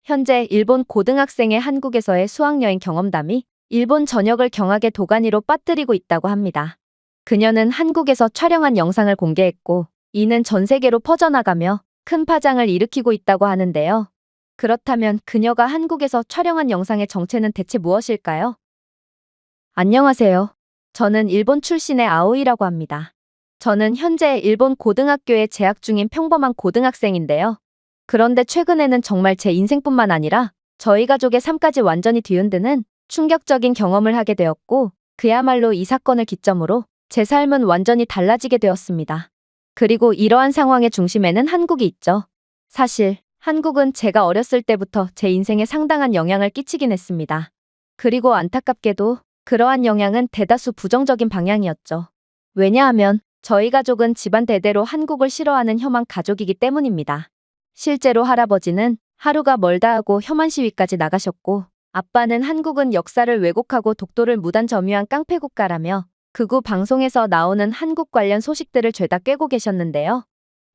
현재 일본 고등학생의 한국에서의 수학여행 경험담이 일본 전역을 경악의 도가니로 빠뜨리고 있다고 합니다. 그녀는 한국에서 촬영한 영상을 공개했고, 이는 전 세계로 퍼져나가며 큰 파장을 일으키고 있다고 하는데요. 그렇다면 그녀가 한국에서 촬영한 영상의 정체는 대체 무엇일까요? 안녕하세요. 저는 일본 출신의 아오이라고 합니다. 저는 현재 일본 고등학교에 재학 중인 평범한 고등학생인데요. 그런데 최근에는 정말 제 인생뿐만 아니라 저희 가족의 삶까지 완전히 뒤흔드는 충격적인 경험을 하게 되었고, 그야말로 이 사건을 기점으로 제 삶은 완전히 달라지게 되었습니다. 그리고 이러한 상황의 중심에는 한국이 있죠. 사실 한국은 제가 어렸을 때부터 제 인생에 상당한 영향을 끼치긴 했습니다. 그리고 안타깝게도 그러한 영향은 대다수 부정적인 방향이었죠. 왜냐하면 저희 가족은 집안 대대로 한국을 싫어하는 혐한 가족이기 때문입니다. 실제로 할아버지는 하루가 멀다 하고 혐한 시위까지 나가셨고, 아빠는 한국은 역사를 왜곡하고 독도를 무단 점유한 깡패국가라며 극우 방송에서 나오는 한국 관련 소식들을 죄다 꿰고 계셨는데요.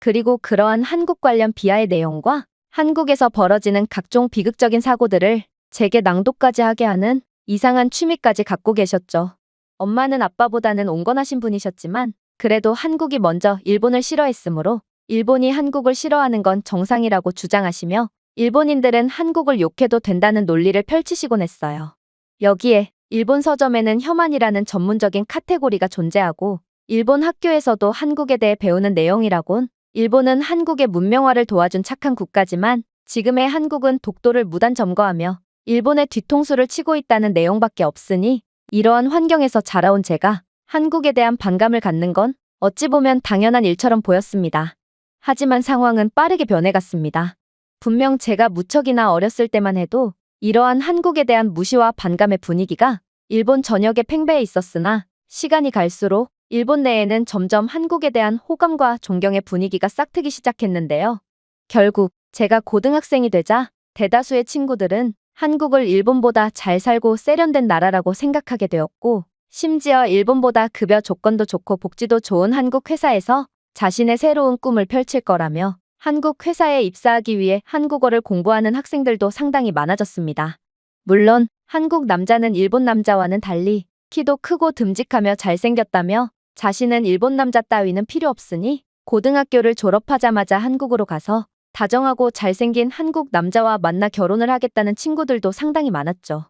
그리고 그러한 한국 관련 비하의 내용과 한국에서 벌어지는 각종 비극적인 사고들을 제게 낭독까지 하게 하는 이상한 취미까지 갖고 계셨죠. 엄마는 아빠보다는 온건하신 분이셨지만 그래도 한국이 먼저 일본을 싫어했으므로 일본이 한국을 싫어하는 건 정상이라고 주장하시며 일본인들은 한국을 욕해도 된다는 논리를 펼치시곤 했어요. 여기에 일본 서점에는 혐한이라는 전문적인 카테고리가 존재하고 일본 학교에서도 한국에 대해 배우는 내용이라곤 일본은 한국의 문명화를 도와준 착한 국가지만 지금의 한국은 독도를 무단 점거하며 일본의 뒤통수를 치고 있다는 내용밖에 없으니 이러한 환경에서 자라온 제가 한국에 대한 반감을 갖는 건 어찌 보면 당연한 일처럼 보였습니다. 하지만 상황은 빠르게 변해갔습니다. 분명 제가 무척이나 어렸을 때만 해도 이러한 한국에 대한 무시와 반감의 분위기가 일본 전역에 팽배해 있었으나 시간이 갈수록 일본 내에는 점점 한국에 대한 호감과 존경의 분위기가 싹트기 시작했는데요. 결국 제가 고등학생이 되자 대다수의 친구들은 한국을 일본보다 잘 살고 세련된 나라라고 생각하게 되었고, 심지어 일본보다 급여 조건도 좋고 복지도 좋은 한국 회사에서 자신의 새로운 꿈을 펼칠 거라며 한국 회사에 입사하기 위해 한국어를 공부하는 학생들도 상당히 많아졌습니다. 물론 한국 남자는 일본 남자와는 달리 키도 크고 듬직하며 잘생겼다며 자신은 일본 남자 따위는 필요 없으니 고등학교를 졸업하자마자 한국으로 가서 다정하고 잘생긴 한국 남자와 만나 결혼을 하겠다는 친구들도 상당히 많았죠.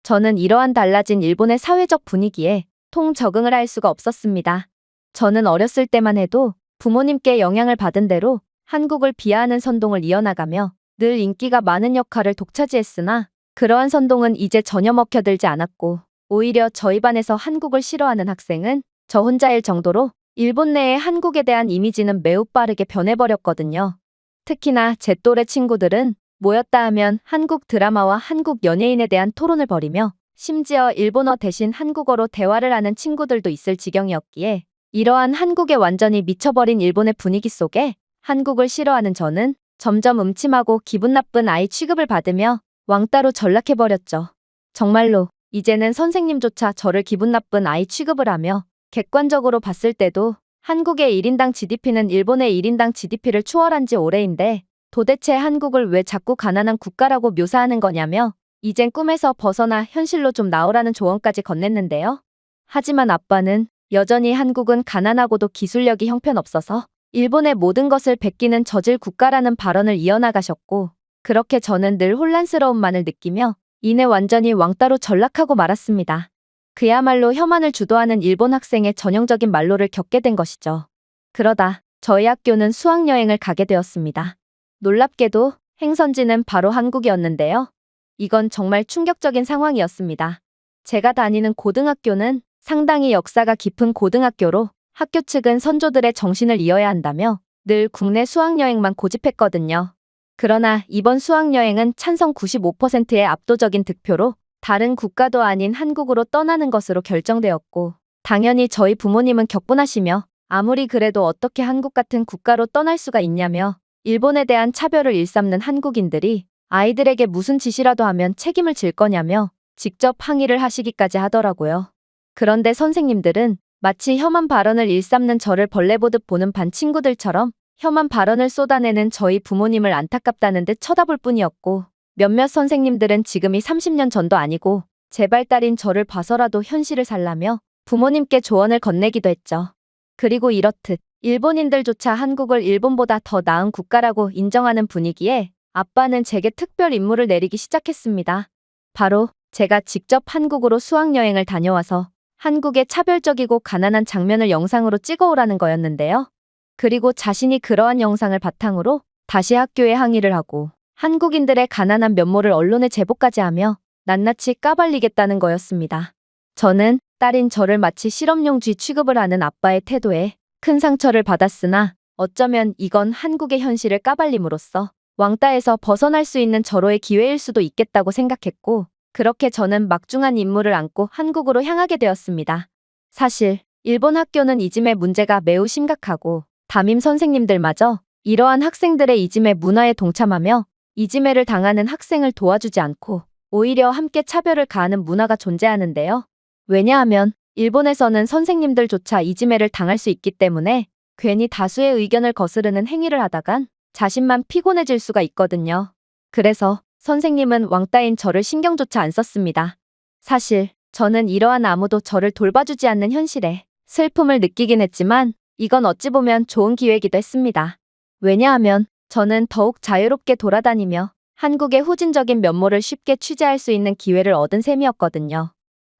저는 이러한 달라진 일본의 사회적 분위기에 통 적응을 할 수가 없었습니다. 저는 어렸을 때만 해도 부모님께 영향을 받은 대로 한국을 비하하는 선동을 이어나가며 늘 인기가 많은 역할을 독차지했으나 그러한 선동은 이제 전혀 먹혀들지 않았고, 오히려 저희 반에서 한국을 싫어하는 학생은 저 혼자일 정도로 일본 내의 한국에 대한 이미지는 매우 빠르게 변해버렸거든요. 특히나 제 또래 친구들은 모였다 하면 한국 드라마와 한국 연예인에 대한 토론을 벌이며 심지어 일본어 대신 한국어로 대화를 하는 친구들도 있을 지경이었기에 이러한 한국에 완전히 미쳐버린 일본의 분위기 속에 한국을 싫어하는 저는 점점 음침하고 기분 나쁜 아이 취급을 받으며 왕따로 전락해버렸죠. 정말로 이제는 선생님조차 저를 기분 나쁜 아이 취급을 하며 객관적으로 봤을 때도 한국의 1인당 GDP는 일본의 1인당 GDP를 추월한 지 오래인데 도대체 한국을 왜 자꾸 가난한 국가라고 묘사하는 거냐며 이젠 꿈에서 벗어나 현실로 좀 나오라는 조언까지 건넸는데요. 하지만 아빠는 여전히 한국은 가난하고도 기술력이 형편없어서 일본의 모든 것을 베끼는 저질 국가라는 발언을 이어나가셨고, 그렇게 저는 늘 혼란스러움만을 느끼며 이내 완전히 왕따로 전락하고 말았습니다. 그야말로 혐한을 주도하는 일본 학생의 전형적인 말로를 겪게 된 것이죠. 그러다 저희 학교는 수학여행을 가게 되었습니다. 놀랍게도 행선지는 바로 한국이었는데요. 이건 정말 충격적인 상황이었습니다. 제가 다니는 고등학교는 상당히 역사가 깊은 고등학교로 학교 측은 선조들의 정신을 이어야 한다며 늘 국내 수학여행만 고집했거든요. 그러나 이번 수학여행은 찬성 95%의 압도적인 득표로 다른 국가도 아닌 한국으로 떠나는 것으로 결정되었고, 당연히 저희 부모님은 격분하시며 아무리 그래도 어떻게 한국 같은 국가로 떠날 수가 있냐며 일본에 대한 차별을 일삼는 한국인들이 아이들에게 무슨 짓이라도 하면 책임을 질 거냐며 직접 항의를 하시기까지 하더라고요. 그런데 선생님들은 마치 혐한 발언을 일삼는 저를 벌레 보듯 보는 반 친구들처럼 혐한 발언을 쏟아내는 저희 부모님을 안타깝다는 듯 쳐다볼 뿐이었고, 몇몇 선생님들은 지금이 30년 전도 아니고 제발 딸인 저를 봐서라도 현실을 살라며 부모님께 조언을 건네기도 했죠. 그리고 이렇듯 일본인들조차 한국을 일본보다 더 나은 국가라고 인정하는 분위기에 아빠는 제게 특별 임무를 내리기 시작했습니다. 바로 제가 직접 한국으로 수학여행을 다녀와서 한국의 차별적이고 가난한 장면을 영상으로 찍어오라는 거였는데요. 그리고 자신이 그러한 영상을 바탕으로 다시 학교에 항의를 하고 한국인들의 가난한 면모를 언론에 제보까지 하며 낱낱이 까발리겠다는 거였습니다. 저는 딸인 저를 마치 실험용 쥐 취급을 하는 아빠의 태도에 큰 상처를 받았으나 어쩌면 이건 한국의 현실을 까발림으로써 왕따에서 벗어날 수 있는 절호의 기회일 수도 있겠다고 생각했고, 그렇게 저는 막중한 임무를 안고 한국으로 향하게 되었습니다. 사실 일본 학교는 이짐의 문제가 매우 심각하고 담임 선생님들마저 이러한 학생들의 이짐의 문화에 동참하며 이지매를 당하는 학생을 도와주지 않고 오히려 함께 차별을 가하는 문화가 존재하는데요. 왜냐하면 일본에서는 선생님들조차 이지매를 당할 수 있기 때문에 괜히 다수의 의견을 거스르는 행위를 하다간 자신만 피곤해질 수가 있거든요. 그래서 선생님은 왕따인 저를 신경조차 안 썼습니다. 사실 저는 이러한 아무도 저를 돌봐주지 않는 현실에 슬픔을 느끼긴 했지만 이건 어찌 보면 좋은 기회이기도 했습니다. 왜냐하면 저는 더욱 자유롭게 돌아다니며 한국의 후진적인 면모를 쉽게 취재할 수 있는 기회를 얻은 셈이었거든요.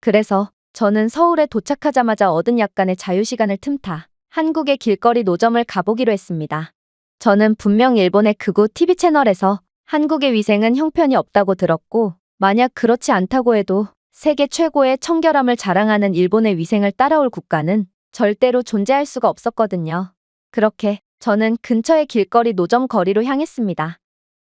그래서 저는 서울에 도착하자마자 얻은 약간의 자유시간을 틈타 한국의 길거리 노점을 가보기로 했습니다. 저는 분명 일본의 극우 TV 채널에서 한국의 위생은 형편이 없다고 들었고, 만약 그렇지 않다고 해도 세계 최고의 청결함을 자랑하는 일본의 위생을 따라올 국가는 절대로 존재할 수가 없었거든요. 그렇게 저는 근처의 길거리 노점 거리로 향했습니다.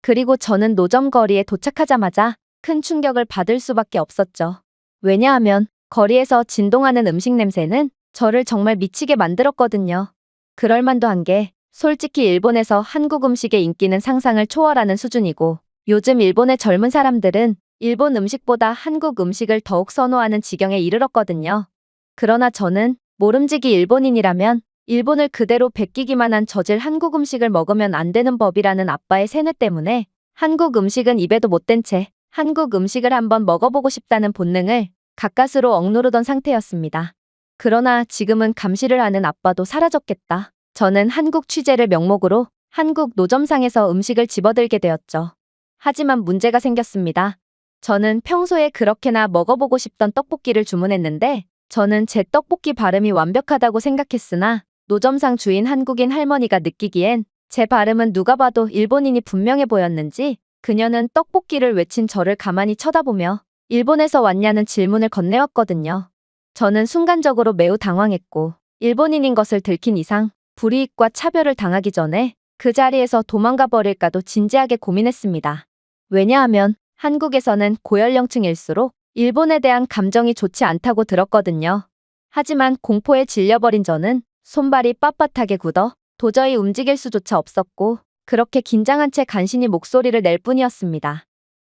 그리고 저는 노점 거리에 도착하자마자 큰 충격을 받을 수밖에 없었죠. 왜냐하면 거리에서 진동하는 음식 냄새는 저를 정말 미치게 만들었거든요. 그럴만도 한 게 솔직히 일본에서 한국 음식의 인기는 상상을 초월하는 수준이고, 요즘 일본의 젊은 사람들은 일본 음식보다 한국 음식을 더욱 선호하는 지경에 이르렀거든요. 그러나 저는 모름지기 일본인이라면 일본을 그대로 베끼기만 한 저질 한국 음식을 먹으면 안 되는 법이라는 아빠의 세뇌 때문에 한국 음식은 입에도 못 댄 채 한국 음식을 한번 먹어보고 싶다는 본능을 가까스로 억누르던 상태였습니다. 그러나 지금은 감시를 하는 아빠도 사라졌겠다. 저는 한국 취재를 명목으로 한국 노점상에서 음식을 집어들게 되었죠. 하지만 문제가 생겼습니다. 저는 평소에 그렇게나 먹어보고 싶던 떡볶이를 주문했는데 저는 제 떡볶이 발음이 완벽하다고 생각했으나 노점상 주인 한국인 할머니가 느끼기엔 제 발음은 누가 봐도 일본인이 분명해 보였는지 그녀는 떡볶이를 외친 저를 가만히 쳐다보며 일본에서 왔냐는 질문을 건네왔거든요. 저는 순간적으로 매우 당황했고 일본인인 것을 들킨 이상 불이익과 차별을 당하기 전에 그 자리에서 도망가 버릴까도 진지하게 고민했습니다. 왜냐하면 한국에서는 고연령층일수록 일본에 대한 감정이 좋지 않다고 들었거든요. 하지만 공포에 질려버린 저는 손발이 빳빳하게 굳어 도저히 움직일 수조차 없었고 그렇게 긴장한 채 간신히 목소리를 낼 뿐이었습니다.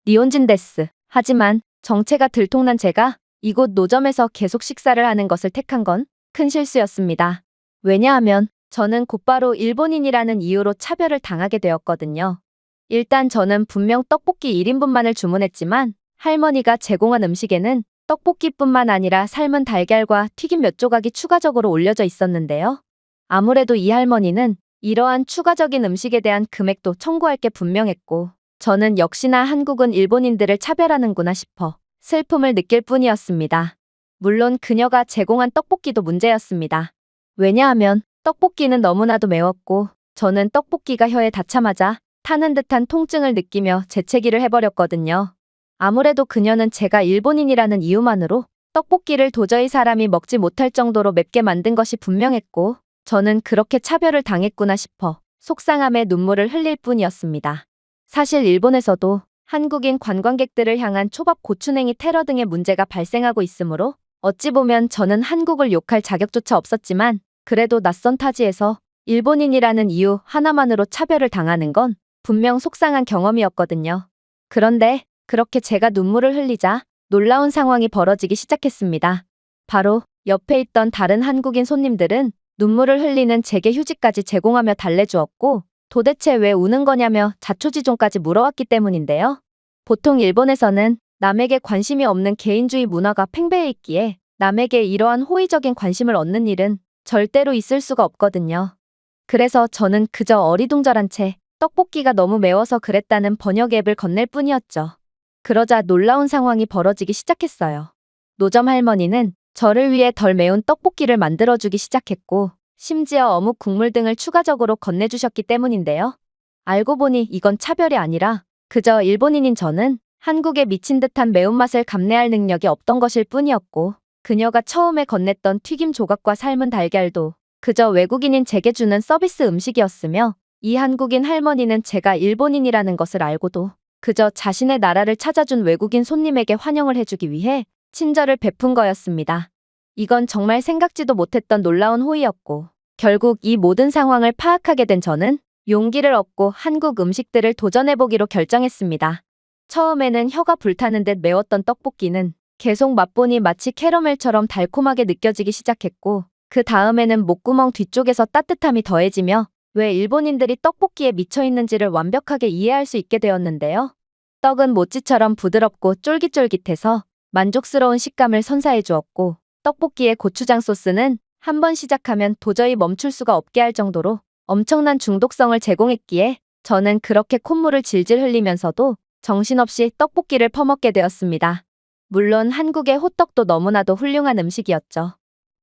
니혼진 데스. 하지만 정체가 들통난 제가 이곳 노점에서 계속 식사를 하는 것을 택한 건 큰 실수였습니다. 왜냐하면 저는 곧바로 일본인이라는 이유로 차별을 당하게 되었거든요. 일단 저는 분명 떡볶이 1인분만을 주문했지만 할머니가 제공한 음식에는 떡볶이뿐만 아니라 삶은 달걀과 튀김 몇 조각이 추가적으로 올려져 있었는데요. 아무래도 이 할머니는 이러한 추가적인 음식에 대한 금액도 청구할 게 분명했고 저는 역시나 한국은 일본인들을 차별하는구나 싶어 슬픔을 느낄 뿐이었습니다. 물론 그녀가 제공한 떡볶이도 문제였습니다. 왜냐하면 떡볶이는 너무나도 매웠고 저는 떡볶이가 혀에 닿자마자 타는 듯한 통증을 느끼며 재채기를 해버렸거든요. 아무래도 그녀는 제가 일본인이라는 이유만으로 떡볶이를 도저히 사람이 먹지 못할 정도로 맵게 만든 것이 분명했고 저는 그렇게 차별을 당했구나 싶어 속상함에 눈물을 흘릴 뿐이었습니다. 사실 일본에서도 한국인 관광객들을 향한 초밥 고추냉이 테러 등의 문제가 발생하고 있으므로 어찌 보면 저는 한국을 욕할 자격조차 없었지만 그래도 낯선 타지에서 일본인이라는 이유 하나만으로 차별을 당하는 건 분명 속상한 경험이었거든요. 그런데 그렇게 제가 눈물을 흘리자 놀라운 상황이 벌어지기 시작했습니다. 바로 옆에 있던 다른 한국인 손님들은 눈물을 흘리는 제게 휴지까지 제공하며 달래주었고 도대체 왜 우는 거냐며 자초지종까지 물어왔기 때문인데요. 보통 일본에서는 남에게 관심이 없는 개인주의 문화가 팽배해 있기에 남에게 이러한 호의적인 관심을 얻는 일은 절대로 있을 수가 없거든요. 그래서 저는 그저 어리둥절한 채 떡볶이가 너무 매워서 그랬다는 번역 앱을 건넬 뿐이었죠. 그러자 놀라운 상황이 벌어지기 시작했어요. 노점 할머니는 저를 위해 덜 매운 떡볶이를 만들어주기 시작했고, 심지어 어묵 국물 등을 추가적으로 건네주셨기 때문인데요. 알고 보니 이건 차별이 아니라 그저 일본인인 저는 한국에 미친 듯한 매운맛을 감내할 능력이 없던 것일 뿐이었고, 그녀가 처음에 건넸던 튀김 조각과 삶은 달걀도 그저 외국인인 제게 주는 서비스 음식이었으며, 이 한국인 할머니는 제가 일본인이라는 것을 알고도 그저 자신의 나라를 찾아준 외국인 손님에게 환영을 해주기 위해 친절을 베푼 거였습니다. 이건 정말 생각지도 못했던 놀라운 호의였고, 결국 이 모든 상황을 파악하게 된 저는 용기를 얻고 한국 음식들을 도전해보기로 결정했습니다. 처음에는 혀가 불타는 듯 매웠던 떡볶이는 계속 맛보니 마치 캐러멜처럼 달콤하게 느껴지기 시작했고, 그 다음에는 목구멍 뒤쪽에서 따뜻함이 더해지며 왜 일본인들이 떡볶이에 미쳐 있는지를 완벽하게 이해할 수 있게 되었는데요. 떡은 모찌처럼 부드럽고 쫄깃쫄깃해서 만족스러운 식감을 선사해 주었고, 떡볶이의 고추장 소스는 한번 시작하면 도저히 멈출 수가 없게 할 정도로 엄청난 중독성을 제공했기에 저는 그렇게 콧물을 질질 흘리면서도 정신없이 떡볶이를 퍼먹게 되었습니다. 물론 한국의 호떡도 너무나도 훌륭한 음식이었죠.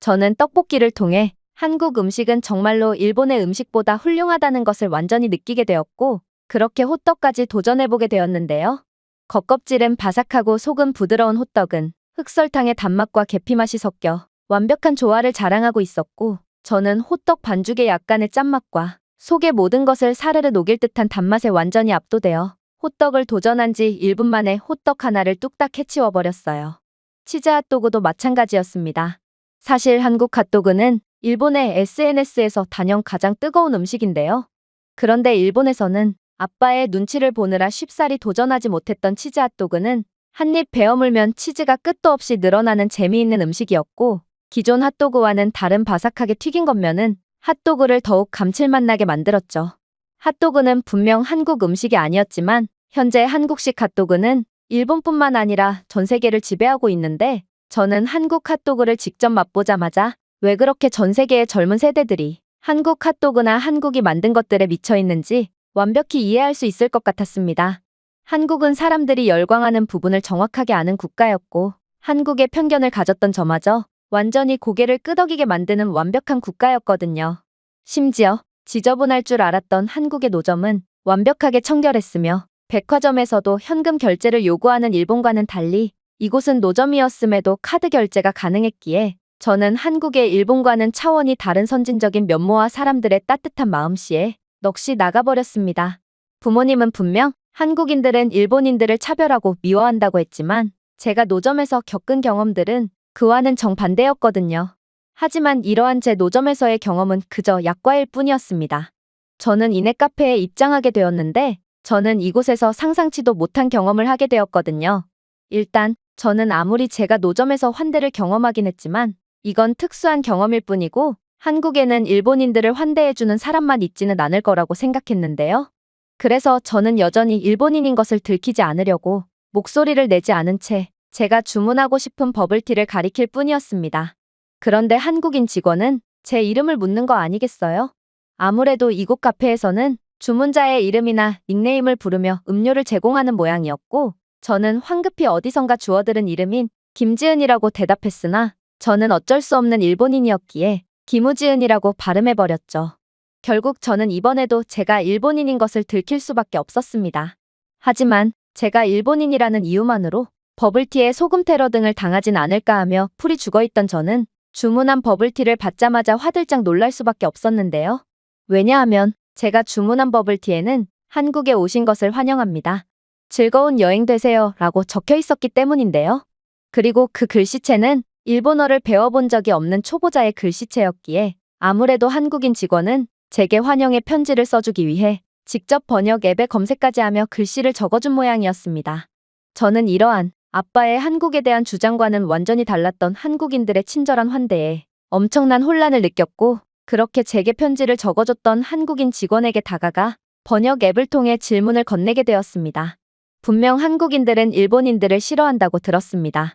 저는 떡볶이를 통해 한국 음식은 정말로 일본의 음식보다 훌륭하다는 것을 완전히 느끼게 되었고, 그렇게 호떡까지 도전해보게 되었는데요. 겉껍질은 바삭하고 속은 부드러운 호떡은 흑설탕의 단맛과 계피맛이 섞여 완벽한 조화를 자랑하고 있었고, 저는 호떡 반죽의 약간의 짠맛과 속의 모든 것을 사르르 녹일 듯한 단맛에 완전히 압도되어 호떡을 도전한 지 1분 만에 호떡 하나를 뚝딱 해치워버렸어요. 치즈 핫도그도 마찬가지였습니다. 사실 한국 핫도그는 일본의 SNS에서 단연 가장 뜨거운 음식인데요. 그런데 일본에서는 아빠의 눈치를 보느라 쉽사리 도전하지 못했던 치즈 핫도그는 한입 베어물면 치즈가 끝도 없이 늘어나는 재미있는 음식이었고, 기존 핫도그와는 다른 바삭하게 튀긴 겉면은 핫도그를 더욱 감칠맛 나게 만들었죠. 핫도그는 분명 한국 음식이 아니었지만 현재 한국식 핫도그는 일본뿐만 아니라 전 세계를 지배하고 있는데, 저는 한국 핫도그를 직접 맛보자마자 왜 그렇게 전 세계의 젊은 세대들이 한국 핫도그나 한국이 만든 것들에 미쳐 있는지 완벽히 이해할 수 있을 것 같았습니다. 한국은 사람들이 열광하는 부분을 정확하게 아는 국가였고, 한국의 편견을 가졌던 저마저 완전히 고개를 끄덕이게 만드는 완벽한 국가였거든요. 심지어 지저분할 줄 알았던 한국의 노점은 완벽하게 청결했으며, 백화점에서도 현금 결제를 요구하는 일본과는 달리 이곳은 노점이었음에도 카드 결제가 가능했기에 저는 한국의 일본과는 차원이 다른 선진적인 면모와 사람들의 따뜻한 마음씨에 넋이 나가버렸습니다. 부모님은 분명 한국인들은 일본인들을 차별하고 미워한다고 했지만 제가 노점에서 겪은 경험들은 그와는 정반대였거든요. 하지만 이러한 제 노점에서의 경험은 그저 약과일 뿐이었습니다. 저는 이내 카페에 입장하게 되었는데 저는 이곳에서 상상치도 못한 경험을 하게 되었거든요. 일단 저는 아무리 제가 노점에서 환대를 경험하긴 했지만 이건 특수한 경험일 뿐이고 한국에는 일본인들을 환대해주는 사람만 있지는 않을 거라고 생각했는데요. 그래서 저는 여전히 일본인인 것을 들키지 않으려고 목소리를 내지 않은 채 제가 주문하고 싶은 버블티를 가리킬 뿐이었습니다. 그런데 한국인 직원은 제 이름을 묻는 거 아니겠어요? 아무래도 이곳 카페에서는 주문자의 이름이나 닉네임을 부르며 음료를 제공하는 모양이었고, 저는 황급히 어디선가 주워들은 이름인 김지은이라고 대답했으나 저는 어쩔 수 없는 일본인이었기에 김우지은이라고 발음해버렸죠. 결국 저는 이번에도 제가 일본인인 것을 들킬 수밖에 없었습니다. 하지만 제가 일본인이라는 이유만으로 버블티에 소금 테러 등을 당하진 않을까 하며 풀이 죽어있던 저는 주문한 버블티를 받자마자 화들짝 놀랄 수밖에 없었는데요. 왜냐하면 제가 주문한 버블티에는 한국에 오신 것을 환영합니다. 즐거운 여행 되세요 라고 적혀 있었기 때문인데요. 그리고 그 글씨체는 일본어를 배워본 적이 없는 초보자의 글씨체였기에 아무래도 한국인 직원은 제게 환영의 편지를 써주기 위해 직접 번역 앱에 검색까지 하며 글씨를 적어준 모양이었습니다. 저는 이러한 아빠의 한국에 대한 주장과는 완전히 달랐던 한국인들의 친절한 환대에 엄청난 혼란을 느꼈고, 그렇게 제게 편지를 적어줬던 한국인 직원에게 다가가 번역 앱을 통해 질문을 건네게 되었습니다. 분명 한국인들은 일본인들을 싫어한다고 들었습니다.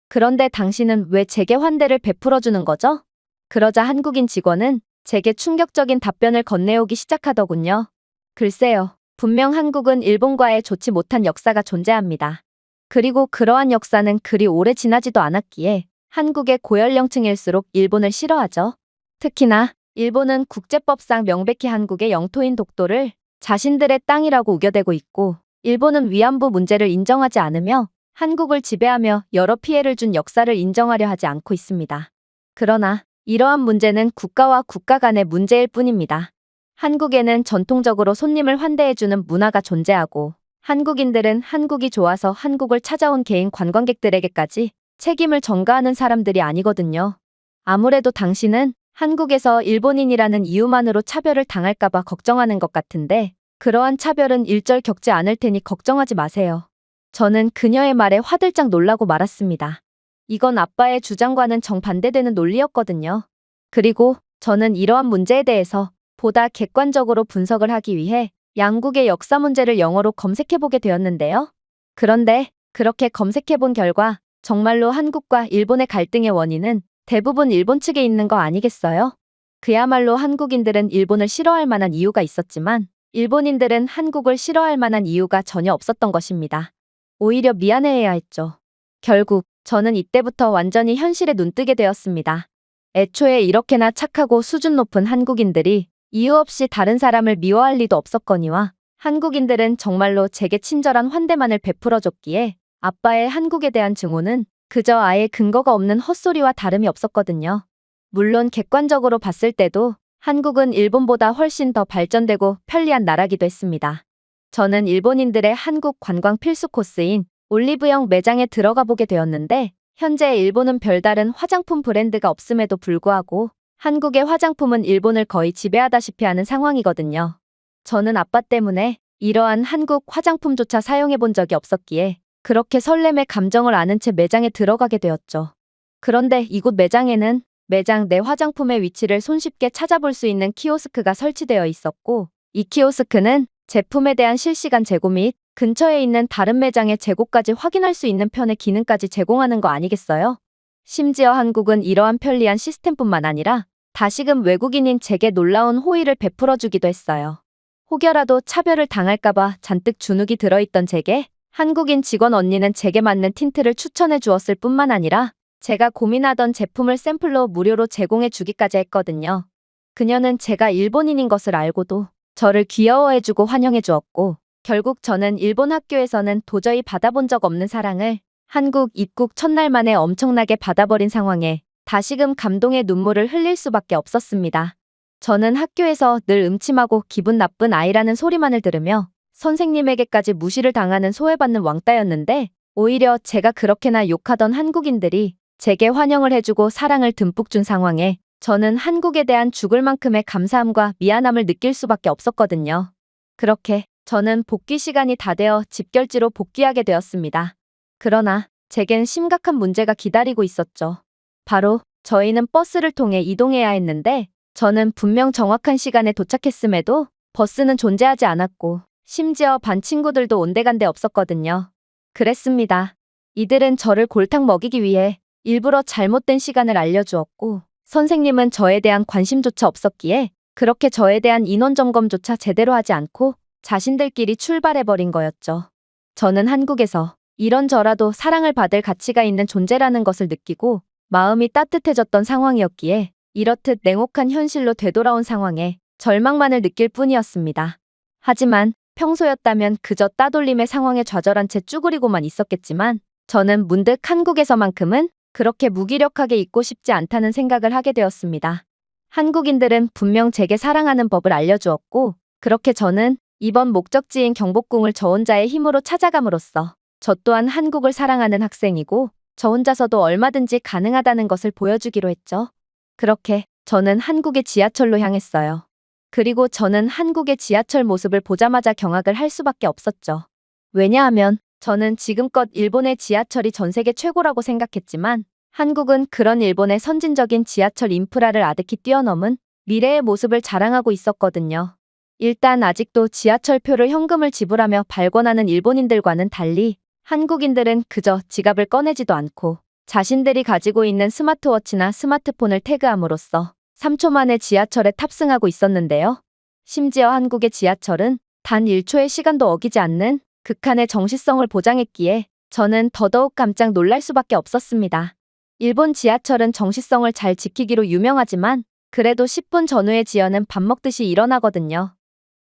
그런데 당신은 왜 제게 환대를 베풀어 주는 거죠? 그러자 한국인 직원은 제게 충격적인 답변을 건네오기 시작하더군요. 글쎄요. 분명 한국은 일본과의 좋지 못한 역사가 존재합니다. 그리고 그러한 역사는 그리 오래 지나지도 않았기에 한국의 고연령층일수록 일본을 싫어하죠. 특히나 일본은 국제법상 명백히 한국의 영토인 독도를 자신들의 땅이라고 우겨대고 있고, 일본은 위안부 문제를 인정하지 않으며 한국을 지배하며 여러 피해를 준 역사를 인정하려 하지 않고 있습니다. 그러나 이러한 문제는 국가와 국가 간의 문제일 뿐입니다. 한국에는 전통적으로 손님을 환대해주는 문화가 존재하고, 한국인들은 한국이 좋아서 한국을 찾아온 개인 관광객들에게까지 책임을 전가하는 사람들이 아니거든요. 아무래도 당신은 한국에서 일본인이라는 이유만으로 차별을 당할까봐 걱정하는 것 같은데, 그러한 차별은 일절 겪지 않을 테니 걱정하지 마세요. 저는 그녀의 말에 화들짝 놀라고 말았습니다. 이건 아빠의 주장과는 정반대되는 논리였거든요. 그리고 저는 이러한 문제에 대해서 보다 객관적으로 분석을 하기 위해 양국의 역사 문제를 영어로 검색해보게 되었는데요. 그런데 그렇게 검색해본 결과 정말로 한국과 일본의 갈등의 원인은 대부분 일본 측에 있는 거 아니겠어요? 그야말로 한국인들은 일본을 싫어할 만한 이유가 있었지만 일본인들은 한국을 싫어할 만한 이유가 전혀 없었던 것입니다. 오히려 미안해해야 했죠. 결국 저는 이때부터 완전히 현실에 눈뜨게 되었습니다. 애초에 이렇게나 착하고 수준 높은 한국인들이 이유 없이 다른 사람을 미워할 리도 없었거니와 한국인들은 정말로 제게 친절한 환대만을 베풀어줬기에 아빠의 한국에 대한 증오는 그저 아예 근거가 없는 헛소리와 다름이 없었거든요. 물론 객관적으로 봤을 때도 한국은 일본보다 훨씬 더 발전되고 편리한 나라기도 했습니다. 저는 일본인들의 한국 관광 필수 코스인 올리브영 매장에 들어가 보게 되었는데, 현재 일본은 별다른 화장품 브랜드가 없음에도 불구하고 한국의 화장품은 일본을 거의 지배하다시피 하는 상황이거든요. 저는 아빠 때문에 이러한 한국 화장품조차 사용해 본 적이 없었기에 그렇게 설렘의 감정을 아는 채 매장에 들어가게 되었죠. 그런데 이곳 매장에는 매장 내 화장품의 위치를 손쉽게 찾아볼 수 있는 키오스크가 설치되어 있었고, 이 키오스크는 제품에 대한 실시간 재고 및 근처에 있는 다른 매장의 재고까지 확인할 수 있는 편의 기능까지 제공하는 거 아니겠어요? 심지어 한국은 이러한 편리한 시스템뿐만 아니라 다시금 외국인인 제게 놀라운 호의를 베풀어주기도 했어요. 혹여라도 차별을 당할까봐 잔뜩 주눅이 들어있던 제게 한국인 직원 언니는 제게 맞는 틴트를 추천해 주었을 뿐만 아니라 제가 고민하던 제품을 샘플로 무료로 제공해 주기까지 했거든요. 그녀는 제가 일본인인 것을 알고도 저를 귀여워해주고 환영해 주었고, 결국 저는 일본 학교에서는 도저히 받아본 적 없는 사랑을 한국 입국 첫날 만에 엄청나게 받아버린 상황에 다시금 감동의 눈물을 흘릴 수밖에 없었습니다. 저는 학교에서 늘 음침하고 기분 나쁜 아이라는 소리만을 들으며 선생님에게까지 무시를 당하는 소외받는 왕따였는데, 오히려 제가 그렇게나 욕하던 한국인들이 제게 환영을 해주고 사랑을 듬뿍 준 상황에 저는 한국에 대한 죽을 만큼의 감사함과 미안함을 느낄 수밖에 없었거든요. 그렇게 저는 복귀 시간이 다 되어 집결지로 복귀하게 되었습니다. 그러나 제겐 심각한 문제가 기다리고 있었죠. 바로 저희는 버스를 통해 이동해야 했는데, 저는 분명 정확한 시간에 도착했음에도 버스는 존재하지 않았고 심지어 반 친구들도 온데간데 없었거든요. 그랬습니다. 이들은 저를 골탕 먹이기 위해 일부러 잘못된 시간을 알려주었고, 선생님은 저에 대한 관심조차 없었기에 그렇게 저에 대한 인원 점검조차 제대로 하지 않고 자신들끼리 출발해버린 거였죠. 저는 한국에서 이런저라도 사랑을 받을 가치가 있는 존재라는 것을 느끼고 마음이 따뜻해졌던 상황이었기에 이렇듯 냉혹한 현실로 되돌아온 상황에 절망만을 느낄 뿐이었습니다. 하지만 평소였다면 그저 따돌림의 상황에 좌절한 채 쭈그리고만 있었겠지만, 저는 문득 한국에서만큼은 그렇게 무기력하게 있고 싶지 않다는 생각을 하게 되었습니다. 한국인들은 분명 제게 사랑하는 법을 알려주었고, 그렇게 저는 이번 목적지인 경복궁을 저 혼자의 힘으로 찾아감으로써 저 또한 한국을 사랑하는 학생이고 저 혼자서도 얼마든지 가능하다는 것을 보여주기로 했죠. 그렇게 저는 한국의 지하철로 향했어요. 그리고 저는 한국의 지하철 모습을 보자마자 경악을 할 수밖에 없었죠. 왜냐하면 저는 지금껏 일본의 지하철이 전 세계 최고라고 생각했지만, 한국은 그런 일본의 선진적인 지하철 인프라를 아득히 뛰어넘은 미래의 모습을 자랑하고 있었거든요. 일단 아직도 지하철표를 현금을 지불하며 발권하는 일본인들과는 달리 한국인들은 그저 지갑을 꺼내지도 않고 자신들이 가지고 있는 스마트워치나 스마트폰을 태그함으로써 3초 만에 지하철에 탑승하고 있었는데요. 심지어 한국의 지하철은 단 1초의 시간도 어기지 않는 극한의 정시성을 보장했기에 저는 더더욱 깜짝 놀랄 수밖에 없었습니다. 일본 지하철은 정시성을 잘 지키기로 유명하지만 그래도 10분 전후의 지연은 밥 먹듯이 일어나거든요.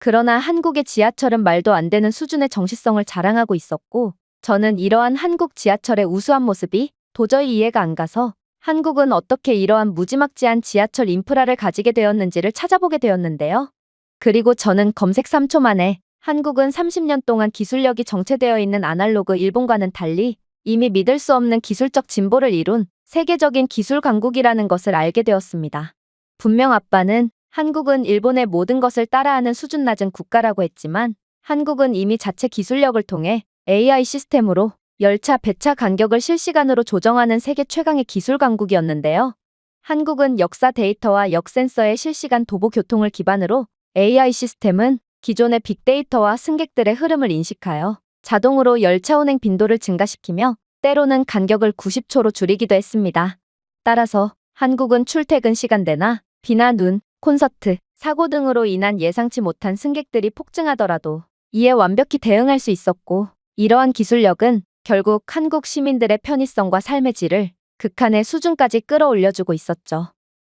그러나 한국의 지하철은 말도 안 되는 수준의 정시성을 자랑하고 있었고 저는 이러한 한국 지하철의 우수한 모습이 도저히 이해가 안 가서 한국은 어떻게 이러한 무지막지한 지하철 인프라를 가지게 되었는지를 찾아보게 되었는데요. 그리고 저는 검색 3초 만에 한국은 30년 동안 기술력이 정체되어 있는 아날로그 일본과는 달리 이미 믿을 수 없는 기술적 진보를 이룬 세계적인 기술 강국이라는 것을 알게 되었습니다. 분명 아빠는 한국은 일본의 모든 것을 따라하는 수준 낮은 국가라고 했지만 한국은 이미 자체 기술력을 통해 AI 시스템으로 열차 배차 간격을 실시간으로 조정하는 세계 최강의 기술 강국이었는데요. 한국은 역사 데이터와 역센서의 실시간 도보 교통을 기반으로 AI 시스템은 기존의 빅데이터와 승객들의 흐름을 인식하여 자동으로 열차 운행 빈도를 증가시키며 때로는 간격을 90초로 줄이기도 했습니다. 따라서 한국은 출퇴근 시간대나 비나 눈, 콘서트, 사고 등으로 인한 예상치 못한 승객들이 폭증하더라도 이에 완벽히 대응할 수 있었고 이러한 기술력은 결국 한국 시민들의 편의성과 삶의 질을 극한의 수준까지 끌어올려주고 있었죠.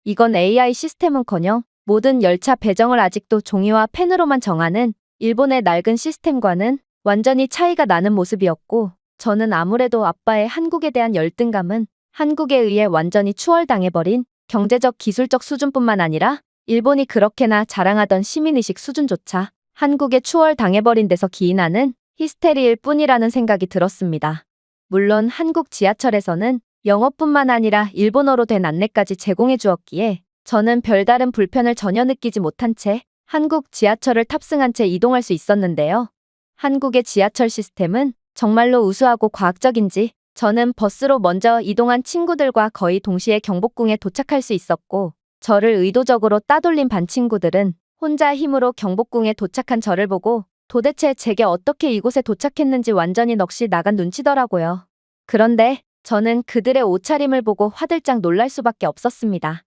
이건 AI 시스템은커녕 모든 열차 배정을 아직도 종이와 펜으로만 정하는 일본의 낡은 시스템과는 완전히 차이가 나는 모습이었고 저는 아무래도 아빠의 한국에 대한 열등감은 한국에 의해 완전히 추월당해버린 경제적 기술적 수준뿐만 아니라 일본이 그렇게나 자랑하던 시민의식 수준조차 한국에 추월당해버린 데서 기인하는 히스테리일 뿐이라는 생각이 들었습니다. 물론 한국 지하철에서는 영어뿐만 아니라 일본어로 된 안내까지 제공해 주었기에 저는 별다른 불편을 전혀 느끼지 못한 채 한국 지하철을 탑승한 채 이동할 수 있었는데요. 한국의 지하철 시스템은 정말로 우수하고 과학적인지 저는 버스로 먼저 이동한 친구들과 거의 동시에 경복궁에 도착할 수 있었고 저를 의도적으로 따돌린 반 친구들은 혼자 힘으로 경복궁에 도착한 저를 보고 도대체 제게 어떻게 이곳에 도착했는지 완전히 넋이 나간 눈치더라고요. 그런데 저는 그들의 옷차림을 보고 화들짝 놀랄 수밖에 없었습니다.